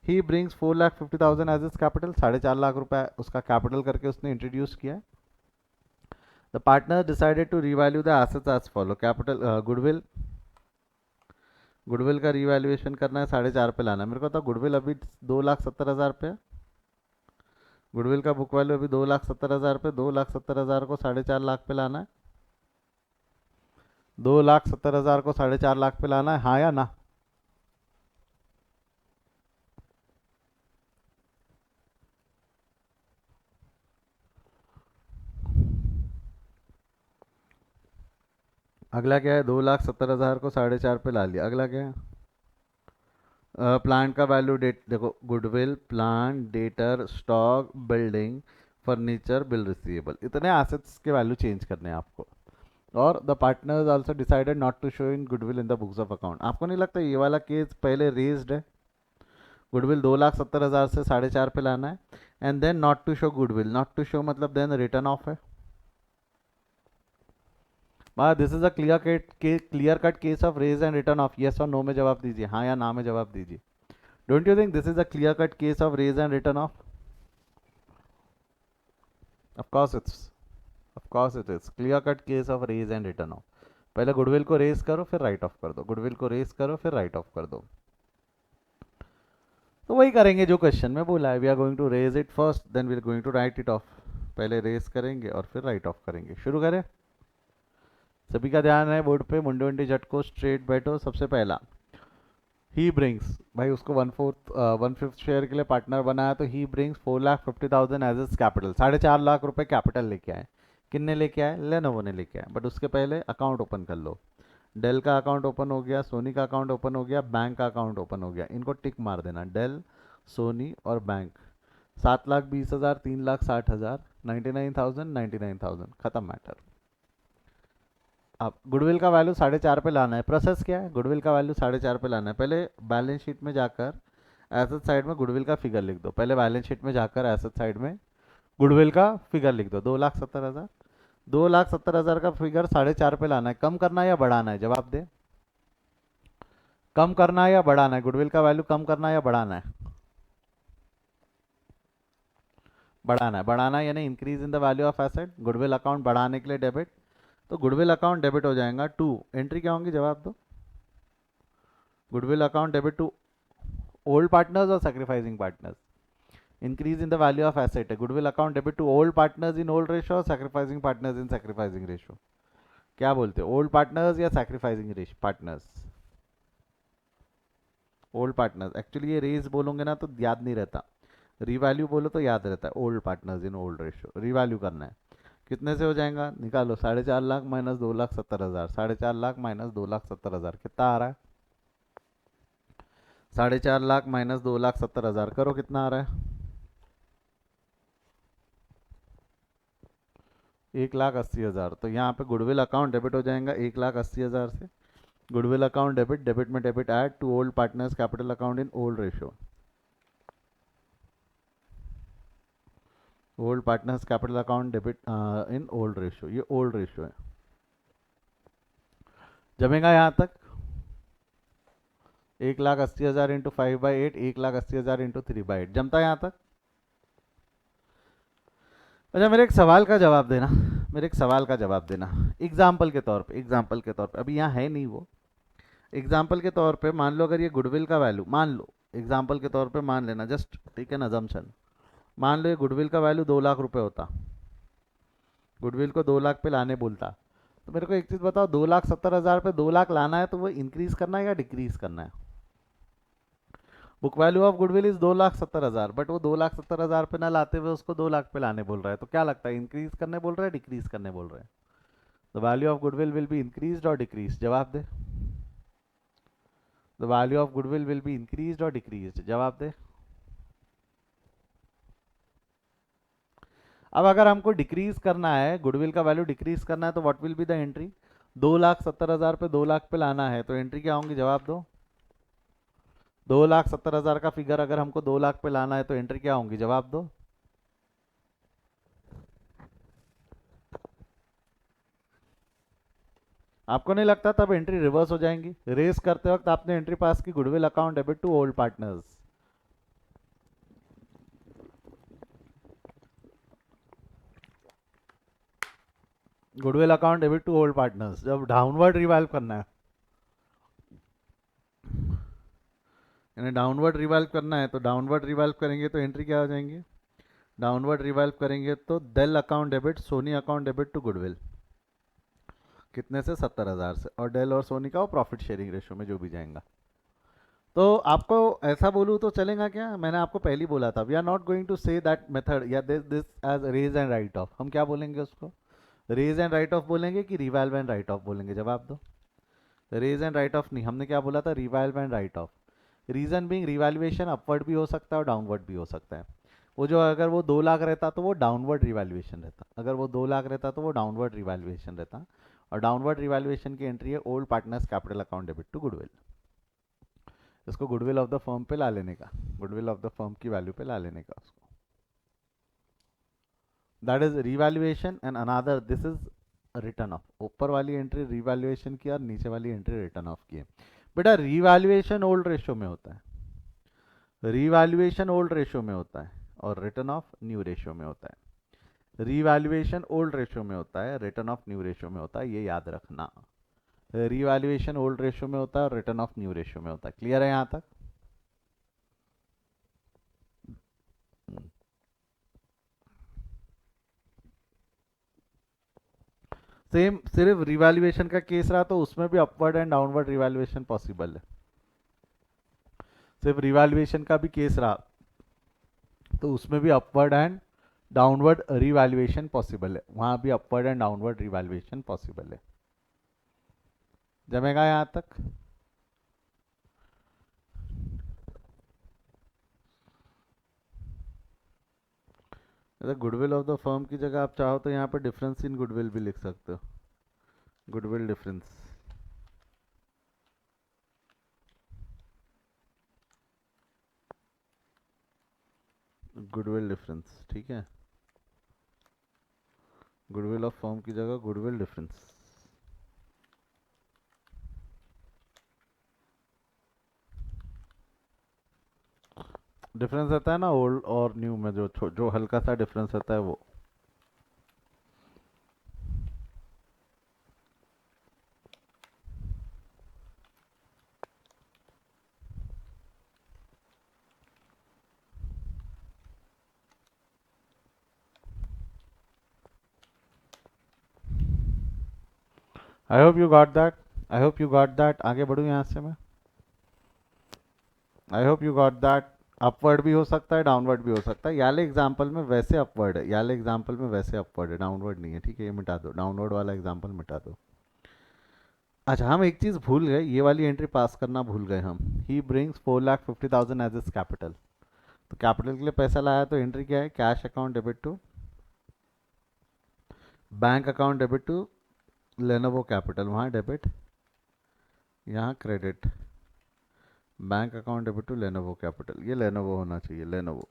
He brings 4,50,000 as his capital, 4.5 lakh रुपए उसका कैपिटल करके उसने इंट्रोड्यूस किया। The partner decided to revalue the assets as follow. Capital goodwill, goodwill का रिवैल्यूएशन करना है, 4.5 पे लाना है। मेरे को तो गुडविल अभी 2,70,000 पे, गुडविल का बुक वैल्यू अभी 2,70,000 पे, 2,70,000 को 4.5 लाख पे लाना है। 2,70,000 को 4.5 लाख पे लाना है, हाँ या ना? अगला क्या है? 2,70,000 को 4.5 पे ला लिया। अगला क्या है? प्लांट का वैल्यू, डेट देखो, goodwill, plant, debtor, stock, building, furniture, bill receivable, इतने एसेट्स के वैल्यू चेंज करने हैं आपको। और the partners also decided not to show in goodwill in the books of account. आपको नहीं लगता ये वाला केस पहले रेज्ड है? गुडविल 2,70,000 से 4.5 पे लाना है, and then not to show goodwill. Not to show मतलब देन रिटर्न ऑफ है। This is a clear cut case of raise and written off. Yes और नो में जवाब दीजिए, हाँ या ना में जवाब दीजिए। Don't you think this is a clear cut case of raise and written off? Of course it's, of course it is clear cut case of raise and written of. पहले गुडविल को रेज करो फिर राइट ऑफ कर दो, गुडविल को रेज करो फिर राइट ऑफ कर दो। तो वही करेंगे जो क्वेश्चन में बोला है। We are going to raise it first, then we are going to write it off. पहले रेज करेंगे और फिर राइट ऑफ करेंगे। शुरू करें? सभी का ध्यान है बोर्ड पे, मुंडे मुंडे झटको, स्ट्रेट बैठो। सबसे पहला, ही ब्रिंग्स, भाई उसको 1/5 शेयर के लिए पार्टनर बनाया, तो he brings 4,50,000 as is capital. 4.5 lakh रुपए कैपिटल लेके आए। किन्ने लेके आए? लेनोवो ने लेके आए। बट उसके पहले अकाउंट ओपन कर लो। डेल का अकाउंट ओपन हो गया, सोनी का अकाउंट ओपन हो गया, बैंक का अकाउंट ओपन हो गया। इनको टिक मार देना, डेल, सोनी और बैंक। 7,20,000, 3,60,000, 99,000, 99,000, खत्म मैटर। अब गुडविल का वैल्यू 4.5 पे लाना है। प्रोसेस क्या है? गुडविल का वैल्यू 4.5 पे लाना है। पहले बैलेंस शीट में जाकर एसेट साइड में गुडविल का फिगर लिख दो। पहले बैलेंस शीट में जाकर एसेट साइड में गुडविल का फिगर लिख दो, 2,70,000। 2,70,000 का फिगर 4.5 पे लाना है। कम करना है या बढ़ाना है? जवाब दे। कम करना है या बढ़ाना है? गुडविल का वैल्यू कम करना है या बढ़ाना है? बढ़ाना है। बढ़ाना है यानी increase in the value of asset. Goodwill account बढ़ाने के लिए डेबिट, तो गुडविल अकाउंट डेबिट हो जाएगा टू, एंट्री क्या होंगी? जवाब दो। Goodwill account debit to old partners और sacrificing partners. Increase in the value of asset है। Goodwill account debit to old partners in old ratio और sacrificing partners in sacrificing ratio. क्या बोलते हो, ओल्ड पार्टनर्स या sacrificing partners? Old partners. Actually ये रेज बोलोगे ना तो याद नहीं रहता, रीवैल्यू बोलो तो याद रहता है। Old partners in old ratio, revalue करना है। कितने से हो जाएगा? निकालो, 4.5 लाख माइनस 2,70,000, 4.5 लाख माइनस 2,70,000 कितना आ रहा है? 4.5 लाख माइनस 2,70,000 करो, कितना आ रहा है? 1,80,000। तो यहाँ पे गुडविल अकाउंट डेबिट हो जाएगा 1,80,000 से। गुडविल अकाउंट डेबिट, डेबिट में debit add to old partners capital account in old ratio. Old partners capital account debit in old ratio, ये ओल्ड रेशियो है। जमेगा यहाँ तक? 1,80,000 इंटू 5/8, 1,80,000 इंटू 3/8, जमता है यहाँ तक? अच्छा, मेरे एक सवाल का जवाब देना, मेरे एक सवाल का जवाब देना। एग्जाम्पल के तौर पे, एग्जाम्पल के तौर पे, अभी यहाँ है नहीं वो। एग्जाम्पल के तौर पे मान लो, अगर ये गुडविल का वैल्यू, मान लो एग्जाम्पल के तौर पे मान लेना, जस्ट ठीक है ना, अजम्पशन। मान लो ये गुडविल का वैल्यू 2 लाख रुपए होता, गुडविल को 2 लाख पे लाने बोलता, तो मेरे को एक चीज़ बताओ, 2,70,000 पे 2 लाख लाना है तो वो इंक्रीज करना है या डिक्रीज करना है? Book value of goodwill is 2,70,000, but वो 2,70,000 पे ना लाते हुए उसको 2 लाख पे लाने बोल रहा है, तो क्या लगता है, इंक्रीज करने बोल रहा है, डिक्रीज करने बोल रहा है? The value of goodwill will be increase और डिक्रीज, जवाब दे। The value of goodwill will be increase और डिक्रीज, जवाब दे। अब अगर हमको डिक्रीज करना है, गुडविल का वैल्यू डिक्रीज करना है, तो what will be the entry? 2,70,000 पे 2 लाख पे लाना है, तो एंट्री क्या होंगी, जवाब दो। 2,70,000 का फिगर अगर हमको 2 लाख पे लाना है तो एंट्री क्या होंगी, जवाब दो। आपको नहीं लगता तब एंट्री रिवर्स हो जाएंगी? रेस करते वक्त आपने एंट्री पास की, goodwill account debit to old partners, goodwill account debit to old partners. जब डाउनवर्ड रिवाल्व करना है, यानी डाउनवर्ड रिवाल्व करना है, तो डाउनवर्ड रिवाल्व करेंगे तो एंट्री क्या हो जाएंगे? डाउनवर्ड रिवाल्व करेंगे तो Dell account debit Sony account debit to goodwill, कितने से? 70,000 से, और डेल और सोनी का वो प्रॉफिट शेयरिंग रेशियो में जो भी जाएगा। तो आपको ऐसा बोलूँ तो चलेगा क्या? मैंने आपको पहले ही बोला था, we are not going to say that method या this as raise and write off. हम क्या बोलेंगे उसको? रेज एंड राइट ऑफ बोलेंगे कि रिवाल्व एंड राइट ऑफ बोलेंगे, जवाब दो। रेज एंड राइट ऑफ नहीं, हमने क्या बोला था? Revalue and write off. Reason being revaluation upward भी हो सकता है और डाउनवर्ड भी हो सकता है। वो जो, अगर वो 2 लाख रहता तो वो डाउनवर्ड रिवैल्यूएशन रहता, अगर वो 2 लाख रहता तो वो डाउनवर्ड रिवैल्यूएशन रहता, और डाउनवर्ड रिवैल्यूएशन की एंट्री है old partners capital account debit to goodwill. इसको गुडविल ऑफ द फर्म पे ला लेने का, गुडविल ऑफ द फर्म की वैल्यू पे ला लेने का उसको, that is revaluation and another this is written off. ऊपर वाली एंट्री रिवैल्यूएशन की और नीचे वाली एंट्री रिटर्न ऑफ की है। बेटा रिवैल्यूएशन ओल्ड रेशियो में होता है, रिवैल्यूएशन ओल्ड रेशियो में होता है, और रिटर्न ऑफ न्यू रेशियो में होता है। रिवैल्यूएशन ओल्ड रेशियो में होता है, रिटर्न ऑफ न्यू रेशियो में होता है, ये याद रखना। रिवैल्यूएशन ओल्ड रेशियो में होता है और रिटर्न ऑफ न्यू रेशियो में होता है। क्लियर है यहाँ तक? सेम, सिर्फ रिवैल्यूएशन का केस रहा तो उसमें भी upward and downward revaluation possible है। सिर्फ रिवैल्यूएशन का भी केस रहा तो उसमें भी upward and downward revaluation possible है, वहां भी upward and downward revaluation possible है। जमेगा यहां तक? गुडविल ऑफ द फर्म की जगह आप चाहो तो यहाँ पर डिफरेंस इन गुडविल भी लिख सकते हो, गुडविल डिफरेंस, गुडविल डिफरेंस, ठीक है। गुडविल ऑफ फर्म की जगह गुडविल डिफरेंस। डिफरेंस रहता है ना ओल्ड और न्यू में, जो हल्का सा डिफरेंस रहता है वो। I hope you got that, I hope you got that. आगे बढ़ूँ यहाँ से मैं? I hope you got that. Upward भी हो सकता है, डाउनवर्ड भी हो सकता है। याले एग्जाम्पल में वैसे अपवर्ड है, याले एग्जाम्पल में वैसे अपवर्ड है, डाउनवर्ड नहीं है, ठीक है, ये मिटा दो, डाउनवर्ड वाला एग्जाम्पल मिटा दो। अच्छा, हम एक चीज़ भूल गए, ये वाली एंट्री पास करना भूल गए हम। He brings 4,50,000 as is capital. तो कैपिटल के लिए पैसा लाया, तो एंट्री क्या है? Cash account debit to bank account debit to Lenovo capital. वहाँ डेबिट, यहाँ credit. Bank account debit to Lenovo capital, ये लेनोवो होना चाहिए, लेनोवो।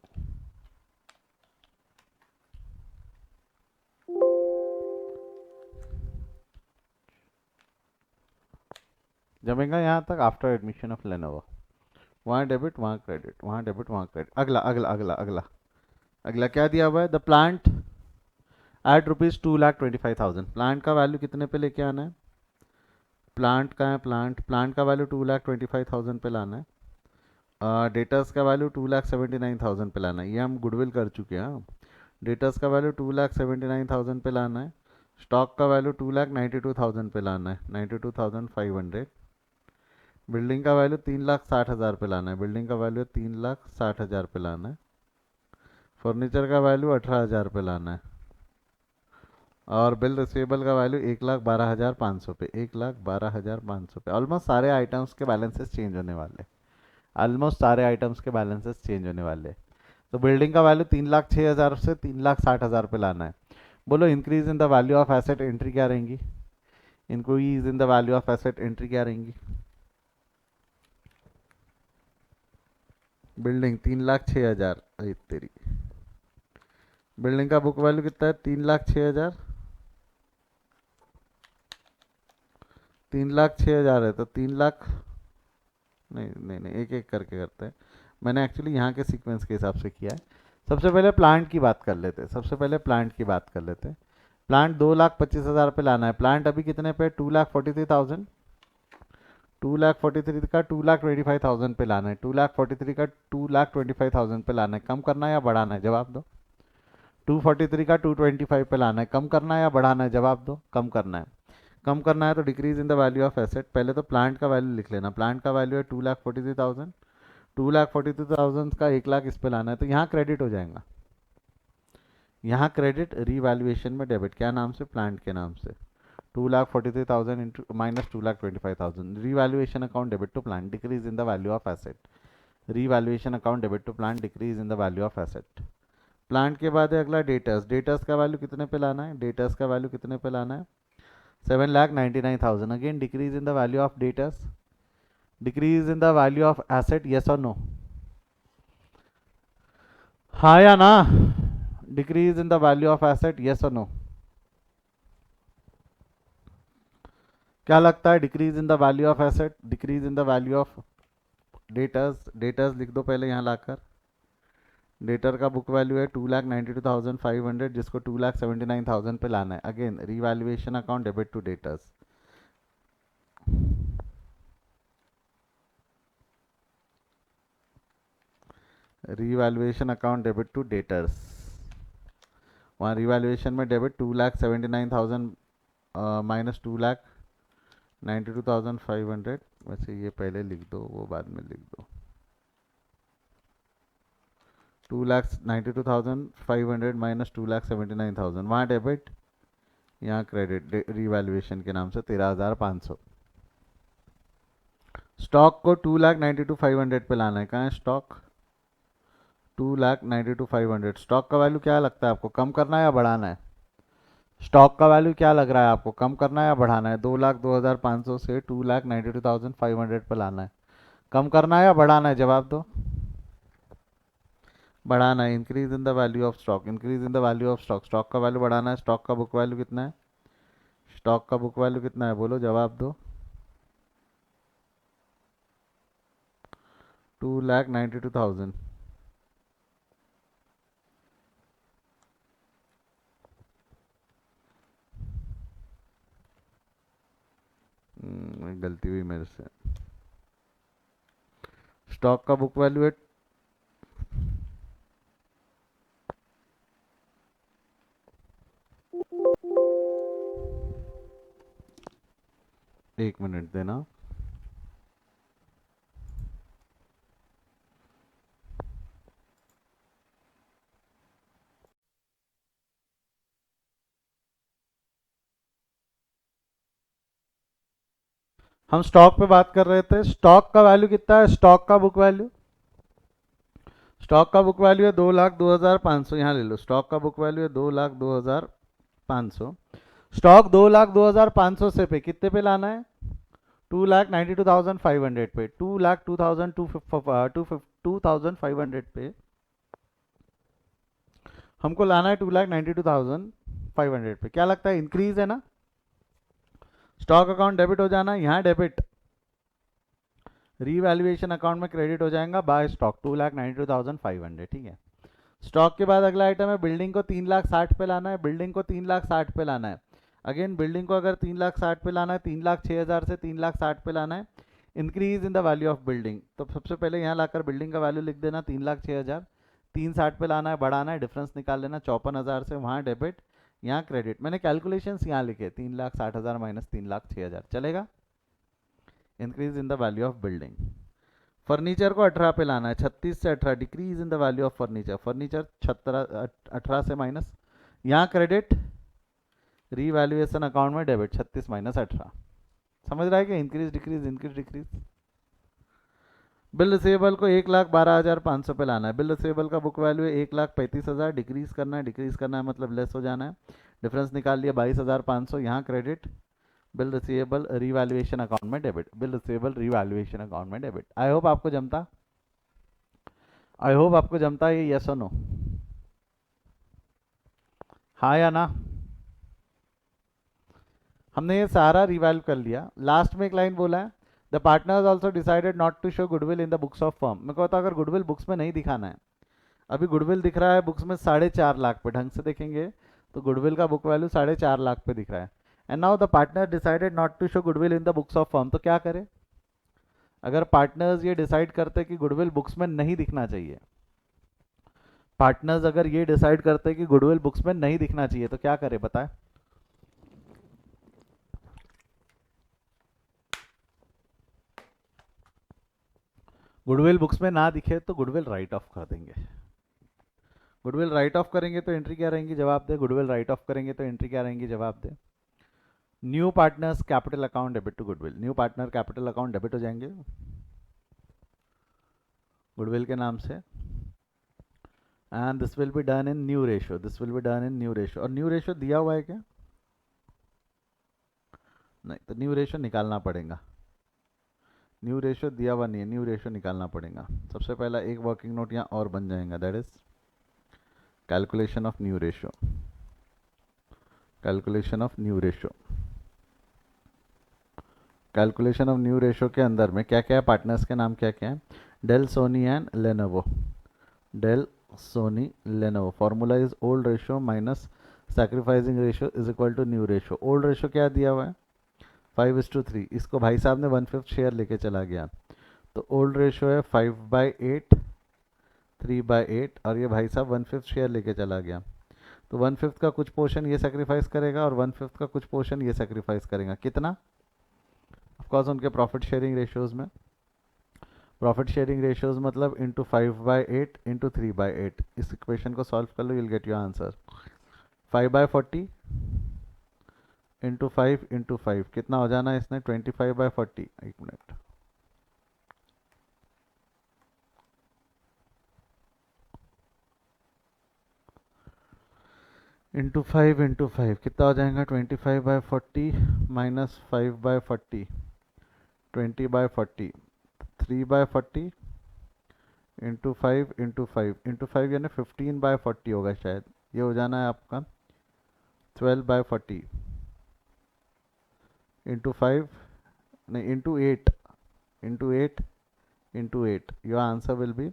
जमेगा यहाँ तक आफ्टर एडमिशन ऑफ लेनोवो। वहाँ डेबिट, वहाँ क्रेडिट, वहाँ डेबिट, वहाँ क्रेडिट। अगला अगला अगला अगला अगला क्या दिया हुआ है? The plant at ₹2,25,000। प्लांट का वैल्यू कितने पे लेके आना है? प्लांट का है, प्लांट का वैल्यू 2,25,000 पे लाना है। डेटर्स का वैल्यू 2,79,000 पे लाना है। ये हम गुडविल कर चुके हैं। डेटर्स का वैल्यू 2,79,000 पे लाना है। स्टॉक का वैल्यू 2,92,000 पे लाना है, 92,500। बिल्डिंग का वैल्यू 3,60,000 पे लाना है, बिल्डिंग का वैल्यू 3,60,000 पे लाना है। फर्नीचर का वैल्यू 18,000 पे लाना है। और बिल रिसीवेबल का वैल्यू 1,12,500 पे, 1,12,500 पे। ऑलमोस्ट सारे आइटम्स के बैलेंसेस चेंज होने वाले, ऑलमोस्ट सारे आइटम्स के बैलेंसेस चेंज होने वाले। तो बिल्डिंग का वैल्यू 3,06,000 से 3,60,000 पे लाना है। बोलो increase in the value of asset entry क्या रहेंगी? Increase in the value of asset entry क्या रहेंगी? बिल्डिंग 3,06,000, अरे तेरी। बिल्डिंग का बुक वैल्यू कितना है? 3,06,000। 3,06,000 है तो 3 लाख, नहीं नहीं नहीं, एक एक करके करते हैं। मैंने एक्चुअली यहाँ के सीक्वेंस के हिसाब से किया है। सबसे पहले प्लांट की बात कर लेते हैं, सबसे पहले प्लांट की बात कर लेते हैं। प्लांट 2,25,000 पे लाना है। प्लांट अभी कितने पे? 2,43,000। 2,43,000 का 2,25,000 पे लाना है। 2,43,000 का 2,25,000 पे लाना है। कम करना है या बढ़ाना है? जवाब दो। 243 का 225 पे लाना है। कम करना है या बढ़ाना है? जवाब दो। कम करना है। कम करना है तो decrease in the value of asset. पहले तो प्लांट का वैल्यू लिख लेना। प्लांट का वैल्यू है 2,43,000। 2,43,000 का 1 लाख इस पे लाना है, तो यहाँ क्रेडिट हो जाएगा। यहाँ क्रेडिट रीवैल्यूएशन में डेबिट, क्या नाम से? प्लांट के नाम से। 2,43,000 into minus 2,25,000, revaluation account debit to plant, decrease in the value of asset. Revaluation account debit to plant, decrease in the value of asset. Plant के बाद है अगला डेटर्स। डेटर्स का वैल्यू कितने पे लाना है? डेटर्स का वैल्यू कितने पे लाना है? 7,99,000। Again decrease in the value of debtors, decrease in the value of asset, yes और नो? हाँ या ना? Decrease in the value of asset, yes और नो? क्या लगता है? Decrease in the value of asset, decrease in the value of debtors. Debtors लिख दो पहले यहाँ लाकर। डेटर का बुक वैल्यू है 2,92,500, जिसको 2,79,000 पे लाना है। Again revaluation account debit to debtors. Revaluation account debit to debtors. वहाँ रिवैल्यूएशन में डेबिट 2,79,000 माइनस 2,92,500। वैसे ये पहले लिख दो, वो बाद में लिख दो। 2,92,500 माइनस 2,79,000, वहाँ डेबिट, यहाँ क्रेडिट, रिवैल्यूएशन के नाम से 13,500। स्टॉक को 2,92,500 पे लाना है। कहाँ है स्टॉक? 2,92,500। स्टॉक का वैल्यू क्या लगता है आपको? कम करना है या बढ़ाना है? स्टॉक का वैल्यू क्या लग रहा है आपको? कम करना है या बढ़ाना है? 2,02,500 से 2,92,500 पे लाना है। कम करना है या बढ़ाना है? जवाब दो। बढ़ाना है। Increase in the value of stock, increase in the value of stock. Stock का वैल्यू बढ़ाना है। स्टॉक का बुक वैल्यू कितना है? स्टॉक का बुक वैल्यू कितना है? बोलो, जवाब दो। 2,92,000। गलती हुई मेरे से। स्टॉक का बुक वैल्यू है, एक मिनट देना। हम स्टॉक पे बात कर रहे थे। स्टॉक का वैल्यू कितना है? स्टॉक का बुक वैल्यू, स्टॉक का बुक वैल्यू है 2,02,500। यहाँ ले लो, स्टॉक का बुक वैल्यू है 2,02,500। स्टॉक 2,02,500 से पे कितने पे लाना है? 2,92,500 पे, 2,02,500 पे हमको लाना है 2,92,500 पे। क्या लगता है इंक्रीज है ना? स्टॉक अकाउंट डेबिट हो जाना, यहाँ डेबिट, रीवैल्यूएशन अकाउंट में क्रेडिट हो जाएगा बाय स्टॉक 2,92,500। ठीक है। स्टॉक के बाद अगला आइटम है बिल्डिंग को 3,60,000 पे लाना है। बिल्डिंग को 3,60,000 पे लाना है। अगेन बिल्डिंग को अगर 3,60,000 पे लाना है, 3,06,000 से 3,60,000 पे लाना है, increase in the value of building. तो सबसे पहले यहाँ लाकर बिल्डिंग का वैल्यू लिख देना 3,06,000, 360 पे लाना है, बढ़ाना है, डिफरेंस निकाल लेना 54,000 से, वहाँ डेबिट, यहाँ क्रेडिट। मैंने कैलकुलेशंस यहाँ लिखे 3,60,000 माइनस 3,06,000, चलेगा? Increase in the value of building. Furniture को 18 पे लाना है, 36 से 18, decrease in the value of furniture. Furniture 18 से माइनस, यहाँ क्रेडिट, रीवैल्यूएशन अकाउंट में डेबिट, 36 माइनस 18। समझ रहा है कि increase decrease increase decrease. Bill receivable को 1,12,500 पे लाना है। बिल रिसीवेबल का बुक वैल्यू है 1,35,000, डिक्रीज करना है मतलब लेस हो जाना है, डिफरेंस निकाल लिया 22,500, यहाँ credit, bill receivable revaluation account में debit, bill receivable revaluation account में डेबिट। आई होप आपको जमता, आई होप आपको जमता ये, यस और नो, हाँ या ना? हमने ये सारा रिवैल्यू कर लिया। लास्ट में एक लाइन बोला है, the partners also decided not to show goodwill in the books of firm. मैं कहता अगर गुडविल बुक्स में नहीं दिखाना है, अभी गुडविल दिख रहा है बुक्स में 4.5 लाख पे, ढंग से देखेंगे तो गुडविल का बुक वैल्यू 4.5 लाख पे दिख रहा है। And now the partner decided not to show goodwill in the books of firm, तो क्या करे? अगर पार्टनर्स ये डिसाइड करते कि गुडविल बुक्स में नहीं दिखना चाहिए, पार्टनर्स अगर ये डिसाइड करते कि गुडविल बुक्स में नहीं दिखना चाहिए, तो क्या करे बताए? गुडविल बुक्स में ना दिखे तो गुडविल राइट ऑफ कर देंगे। गुडविल राइट ऑफ करेंगे तो एंट्री क्या रहेंगी? जवाब दे। गुडविल राइट ऑफ करेंगे तो एंट्री क्या रहेंगी? जवाब दे। New partners capital account debit to goodwill, new partner capital account debit हो जाएंगे गुडविल के नाम से, and this will be done in new ratio, this will be done in new ratio. और न्यू रेशियो दिया हुआ है क्या? नहीं, तो न्यू रेशियो निकालना पड़ेगा। न्यू रेशियो दिया हुआ नहीं है, न्यू रेशियो निकालना पड़ेगा। सबसे पहला एक वर्किंग नोट यहाँ और बन जाएगा, that is calculation of new ratio, calculation of new ratio. Calculation of new ratio के अंदर में क्या क्या है? पार्टनर्स के नाम क्या क्या है? Dell, Sony and Lenovo, Dell, Sony, Lenovo. Formula is old ratio minus sacrificing ratio is equal to new ratio. Old ratio क्या दिया हुआ है? 5:3। इसको भाई साहब ने 1/5 शेयर लेके चला गया, तो ओल्ड रेशियो है 5/8, 3/8, और ये भाई साहब 1/5 शेयर लेके चला गया, तो 1/5 का कुछ पोर्शन ये सेक्रीफाइस करेगा और 1/5 का कुछ पोर्शन ये सेक्रीफाइस करेगा। कितना? ऑफकोर्स उनके प्रॉफिट शेयरिंग रेशियोज में, प्रॉफिट शेयरिंग रेशियोज मतलब इंटू 5/8 इंटू 3/8। इस इक्वेशन को सॉल्व कर लो, you'll get your answer. 5/40 into 5 into 5 कितना हो जाना है इसने? 25/40। एक मिनट, इंटू 5 कितना हो जाएगा? 25/40 माइनस 5/40, 20/40, 3/40 इंटू 5 इंटू 5 इंटू 5 यानी 15/40 होगा शायद। ये हो जाना है आपका 12/40 इंटू 5, नहीं into 8, into 8 into 8, your answer will be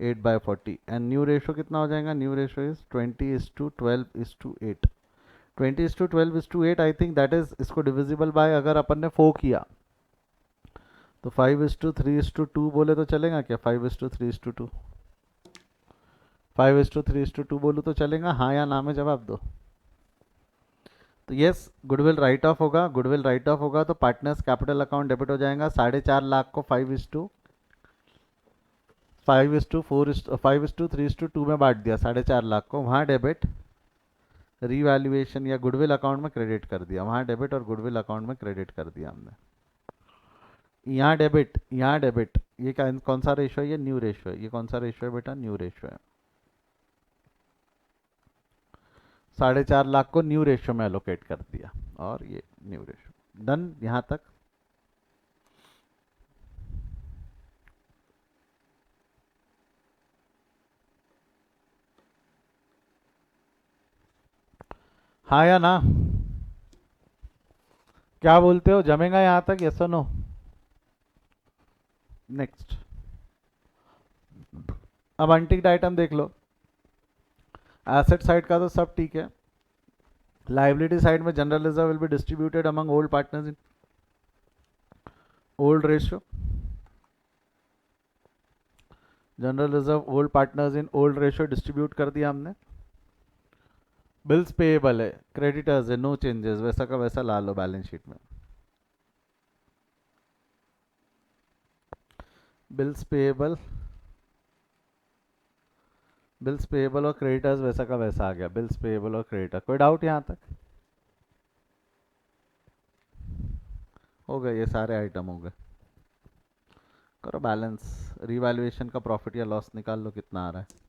8/40। And new ratio कितना हो जाएगा? New ratio is 20:12:8। 20:12:8 I think that is, इसको डिविजिबल बाय अगर अपन ने 4 किया तो 5:3:2 बोले तो चलेगा क्या? 5:3:2, 5:3:2 बोलूँ तो चलेगा? हाँ या ना में जवाब दो। तो यस, गुडविल राइट ऑफ होगा, गुडविल राइट ऑफ होगा तो पार्टनर्स कैपिटल अकाउंट डेबिट हो जाएगा। 4.5 लाख को 5:3:2 में बांट दिया, 4.5 लाख को, वहाँ डेबिट, रीवैल्यूएशन या गुडविल अकाउंट में क्रेडिट कर दिया, वहाँ डेबिट और गुडविल अकाउंट में क्रेडिट कर दिया हमने। यहाँ डेबिट, यहाँ डेबिट, ये क्या कौन सा रेशो है? ये न्यू रेशो है। ये कौन सा रेशो है बेटा? न्यू रेशो है। 4.5 लाख को न्यू रेशो में एलोकेट कर दिया, और ये न्यू रेशो डन यहाँ तक। हाँ या ना? क्या बोलते हो, जमेगा यहाँ तक? यस और नो? नेक्स्ट, अब अनटिक्ड आइटम देख लो। एसेट साइड का तो सब ठीक है। लाइबिलिटी साइड में general reserve will be distributed among old partners in old ratio. General reserve old partners in old ratio distribute कर दिया हमने। बिल्स पेएबल है, क्रेडिटर्स है, नो चेंजेस, वैसा का वैसा ला लो बैलेंस शीट में। बिल्स पेएबल, बिल्स पेएबल और क्रेडिटर्स वैसा का वैसा आ गया। बिल्स पेएबल और क्रेडिटर, कोई डाउट यहाँ तक? हो गए, ये सारे आइटम हो गए। करो बैलेंस, रिवैल्यूएशन का प्रॉफिट या लॉस निकाल लो, कितना आ रहा है?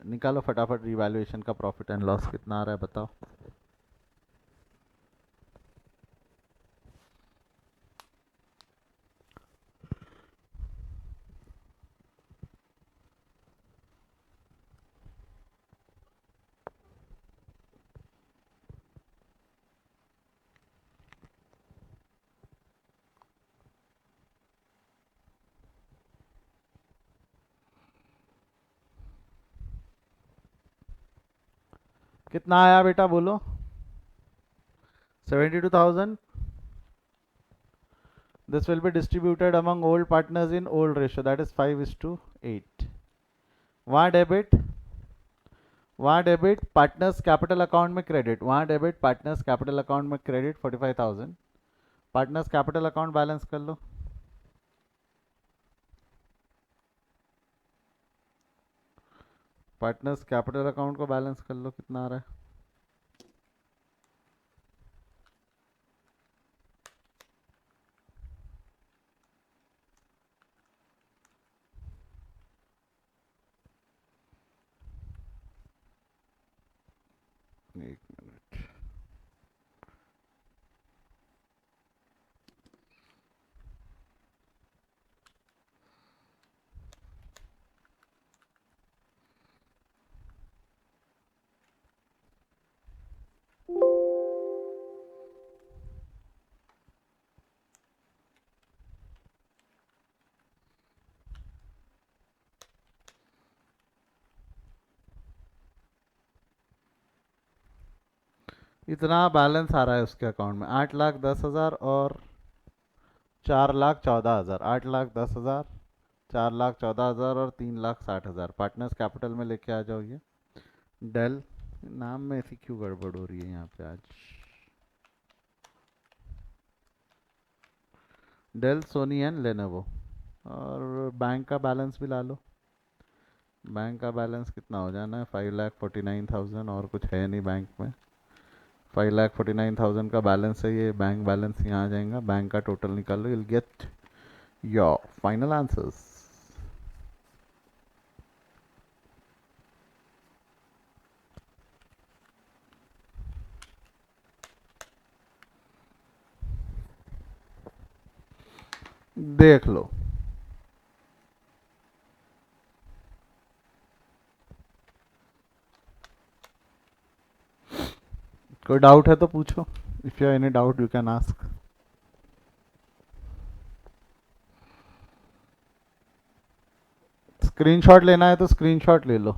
निकालो फटाफट, रिवैल्यूएशन का प्रॉफिट एंड लॉस कितना आ रहा है बताओ। कितना आया बेटा बोलो? 72,000। This will be distributed among old partners in old ratio, that is 5:8. वहाँ डेबिट, वहाँ डेबिट पार्टनर्स कैपिटल अकाउंट में क्रेडिट, वहाँ डेबिट पार्टनर्स कैपिटल अकाउंट में credit 45,000। Partners capital account balance कर लो। पार्टनर्स कैपिटल अकाउंट को बैलेंस कर लो, कितना आ रहा है? एक मिनट, इतना बैलेंस आ रहा है उसके अकाउंट में, 8,10,000 और 4,14,000। 8,10,000, 4,14,000 और 3,60,000। पार्टनर्स कैपिटल में लेके आ जाओ ये। डेल, नाम में ऐसी क्यों गड़बड़ हो रही है यहाँ पे आज? Dell, Sony and Lenovo. और बैंक का बैलेंस भी ला लो। बैंक का बैलेंस कितना हो जाना है? 5,49,000, और कुछ है नहीं बैंक में। 5,49,000 का बैलेंस है ये, बैंक बैलेंस यहाँ आ जाएगा। बैंक का टोटल निकाल लो, you'll get your final answers। देख लो। कोई डाउट है तो पूछो। If you any doubt you can ask. Screenshot लेना है तो स्क्रीनशॉट ले लो।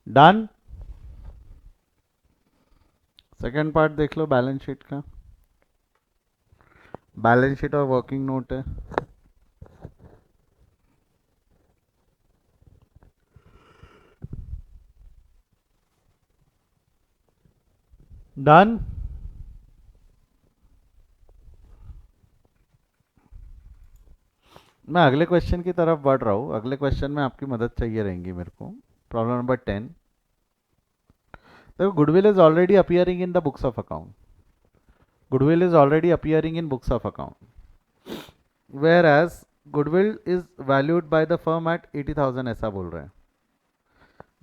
डन। सेकेंड पार्ट देख लो बैलेंस शीट का। बैलेंस शीट और वर्किंग नोट है। डन। मैं अगले क्वेश्चन की तरफ बढ़ रहा हूँ, अगले क्वेश्चन में आपकी मदद चाहिए रहेंगी मेरे को। Problem number 10। देखो, goodwill is already appearing in the books of account. Goodwill is already appearing in books of account, whereas goodwill is valued by the firm at 80,000, ऐसा बोल रहे हैं।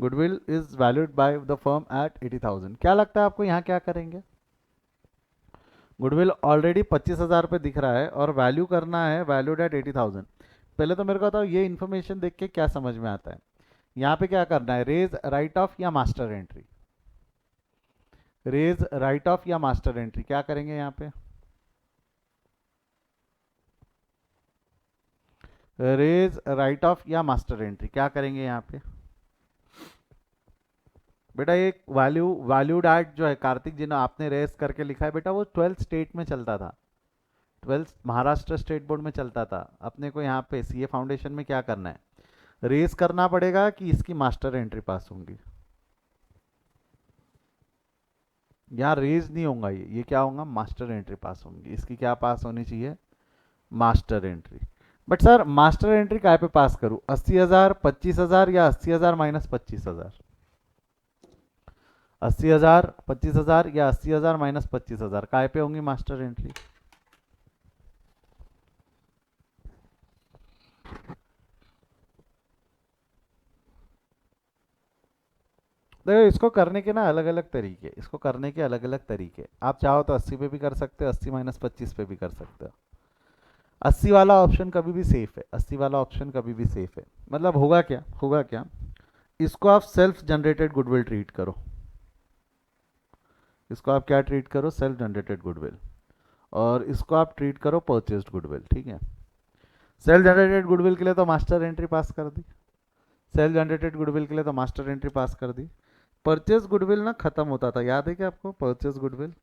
Goodwill is valued by the firm at 80,000। क्या लगता है आपको यहाँ क्या करेंगे? गुडविल ऑलरेडी 25,000 पे दिख रहा है और वैल्यू करना है वैल्यूड एट 80,000। पहले तो मेरे को बताओ ये इन्फॉर्मेशन देख के क्या समझ में आता है। यहाँ पे क्या करना है, रेज राइट ऑफ या master entry? Raise write off या मास्टर एंट्री, क्या करेंगे यहाँ पे? रेज राइट ऑफ या मास्टर एंट्री, क्या करेंगे यहाँ पे? बेटा एक वैल्यूड एट जो है कार्तिक जी ने आपने रेज करके लिखा है बेटा, वो 12th स्टेट में चलता था, 12th महाराष्ट्र स्टेट बोर्ड में चलता था। अपने को यहाँ पे सीए फाउंडेशन में क्या करना है, रेज करना पड़ेगा कि इसकी मास्टर एंट्री पास होंगी। यहाँ रेज नहीं होगा, ये क्या होगा, मास्टर एंट्री पास होंगी। इसकी क्या पास होनी चाहिए, master entry. But sir master entry काय पे पास करूँ, 80,000, 25,000 या 80,000 माइनस 25,000? 80,000, 25,000 या 80,000 माइनस 25,000, काय पे होंगी मास्टर एंट्री? देखो इसको करने के ना अलग अलग तरीके, इसको करने के अलग अलग तरीके। आप चाहो तो 80 पे भी कर सकते हो, 80 माइनस 25 पे भी कर सकते हो। 80 वाला ऑप्शन कभी भी सेफ है, 80 वाला ऑप्शन कभी भी सेफ है। मतलब होगा क्या, होगा क्या, इसको आप सेल्फ जनरेटेड गुडविल ट्रीट करो। इसको आप क्या ट्रीट करो, सेल्फ जनरेटेड गुडविल। और इसको आप ट्रीट करो परचेस्ड गुडविल, ठीक है। सेल्फ जनरेटेड गुडविल के लिए तो मास्टर एंट्री पास कर दी, सेल्फ जनरेटेड गुडविल के लिए तो मास्टर एंट्री पास कर दी। परचेज गुडविल ना खत्म होता था, याद है क्या आपको? परचेज गुडविल,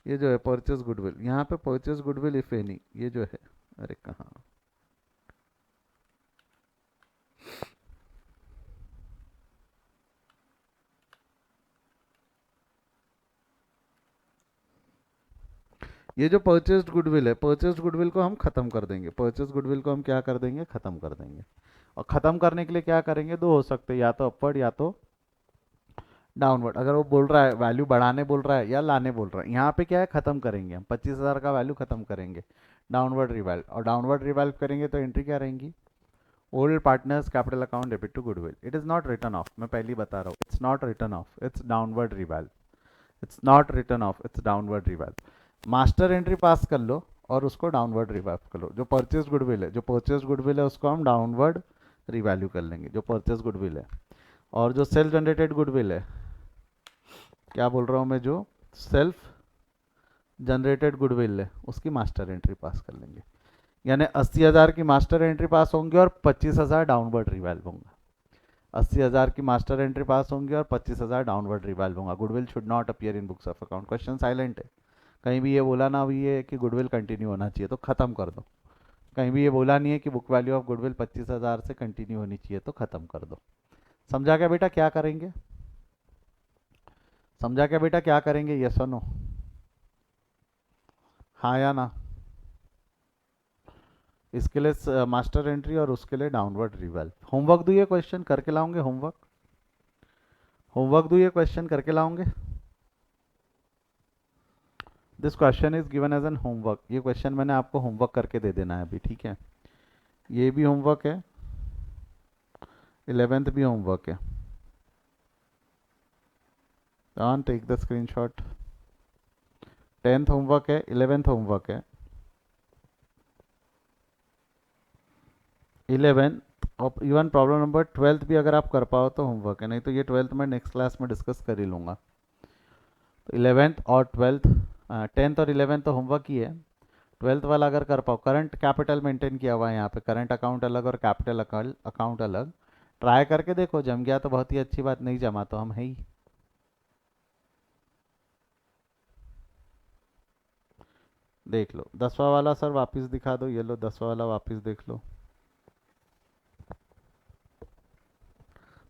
ये जो है परचेज गुडविल, यहाँ पे परचेज गुडविल इफ एनी, ये जो है, अरे कहाँ, ये जो परचेस्ड गुडविल है, परचेस्ड गुडविल को हम खत्म कर देंगे। परचेज गुडविल को हम क्या कर देंगे, खत्म कर देंगे। और खत्म करने के लिए क्या करेंगे, दो हो सकते हैं, या तो अपवर्ड या तो डाउनवर्ड। अगर वो बोल रहा है वैल्यू बढ़ाने बोल रहा है या लाने बोल रहा है, यहाँ पे क्या है, खत्म करेंगे हम, 25,000 का वैल्यू खत्म करेंगे, डाउनवर्ड रिवैल्व। और डाउनवर्ड रिवैल्व करेंगे तो एंट्री क्या रहेंगी, old partners capital account debit to goodwill. It is not written off, मैं पहले ही बता रहा हूँ, it's not written off, it's downward revalue. It's not written off, it's downward revalue. Master entry pass कर लो और उसको डाउनवर्ड रिवैल्व कर लो। जो परचेज गुडविल है, जो परचेज गुडविल है उसको हम डाउनवर्ड रिवैल्यू कर लेंगे, जो परचेज गुडविल है। और जो सेल्फ जनरेटेड गुडविल है, क्या बोल रहा हूँ मैं, जो सेल्फ जनरेटेड गुडविल है उसकी मास्टर एंट्री पास कर लेंगे। यानी 80,000 की मास्टर एंट्री पास होंगी और 25,000 डाउनवर्ड रिवैल्व होंगे। 80,000 की मास्टर एंट्री पास होंगी और 25,000 डाउनवर्ड रिवैल्व होगा। Goodwill should not appear in books of account. Question silent है, कहीं भी ये बोला ना हुई है कि गुडविल कंटिन्यू होना चाहिए तो खत्म कर दो। कहीं भी ये बोला नहीं है कि बुक वैल्यू ऑफ गुडविल 25,000 से कंटिन्यू होनी चाहिए तो खत्म कर दो। समझा क्या बेटा क्या करेंगे, समझा क्या बेटा क्या करेंगे, यस और नो, हाँ या ना? इसके लिए मास्टर एंट्री और उसके लिए डाउनवर्ड रिवैल्व। होमवर्क दो, ये क्वेश्चन करके लाओगे, होमवर्क, होमवर्क दो, ये क्वेश्चन करके लाओगे। This question is given as an homework, ये क्वेश्चन मैंने आपको होमवर्क करके दे देना है अभी, ठीक है। ये भी होमवर्क है, 11th भी होमवर्क है। On take the screenshot. 10th homework है, 11th होमवर्क है। 11th और इवन प्रॉब्लम नंबर 12th भी अगर आप कर पाओ तो होमवर्क है, नहीं तो ये 12th में नेक्स्ट क्लास में डिस्कस कर ही लूँगा। तो 11th और 12th, 10th और 11th तो होमवर्क ही है। 12th वाला अगर कर पाओ, करंट कैपिटल मेंटेन किया हुआ है यहाँ पे, करंट अकाउंट अलग और कैपिटल अकाउंट अलग। ट्राई करके देखो, जम गया तो बहुत ही अच्छी बात, नहीं जमा तो हम है ही। देख लो 10वां वाला सर वापस दिखा दो, ये लो 10वां वाला वापस देख लो।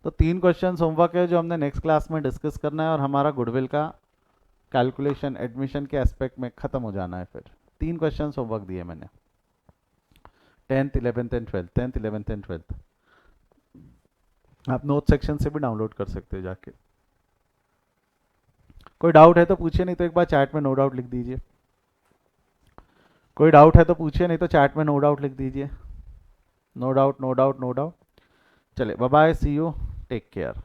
तो 3 क्वेश्चन होमवर्क है जो हमने नेक्स्ट क्लास में डिस्कस करना है और हमारा गुडविल का कैलकुलेशन एडमिशन के एस्पेक्ट में खत्म हो जाना है। फिर 3 क्वेश्चन होमवर्क दिए मैंने। 10th 11th and 12th, 10th 11th and 12th। आप नोट सेक्शन से भी डाउनलोड कर सकते हो जाके। कोई डाउट है तो पूछिए, नहीं तो एक बार चैट में नो डाउट लिख दीजिए। कोई डाउट है तो पूछिए, नहीं तो चैट में नो डाउट लिख दीजिए। No doubt, no doubt, no doubt. चले, bye bye, see you, take care.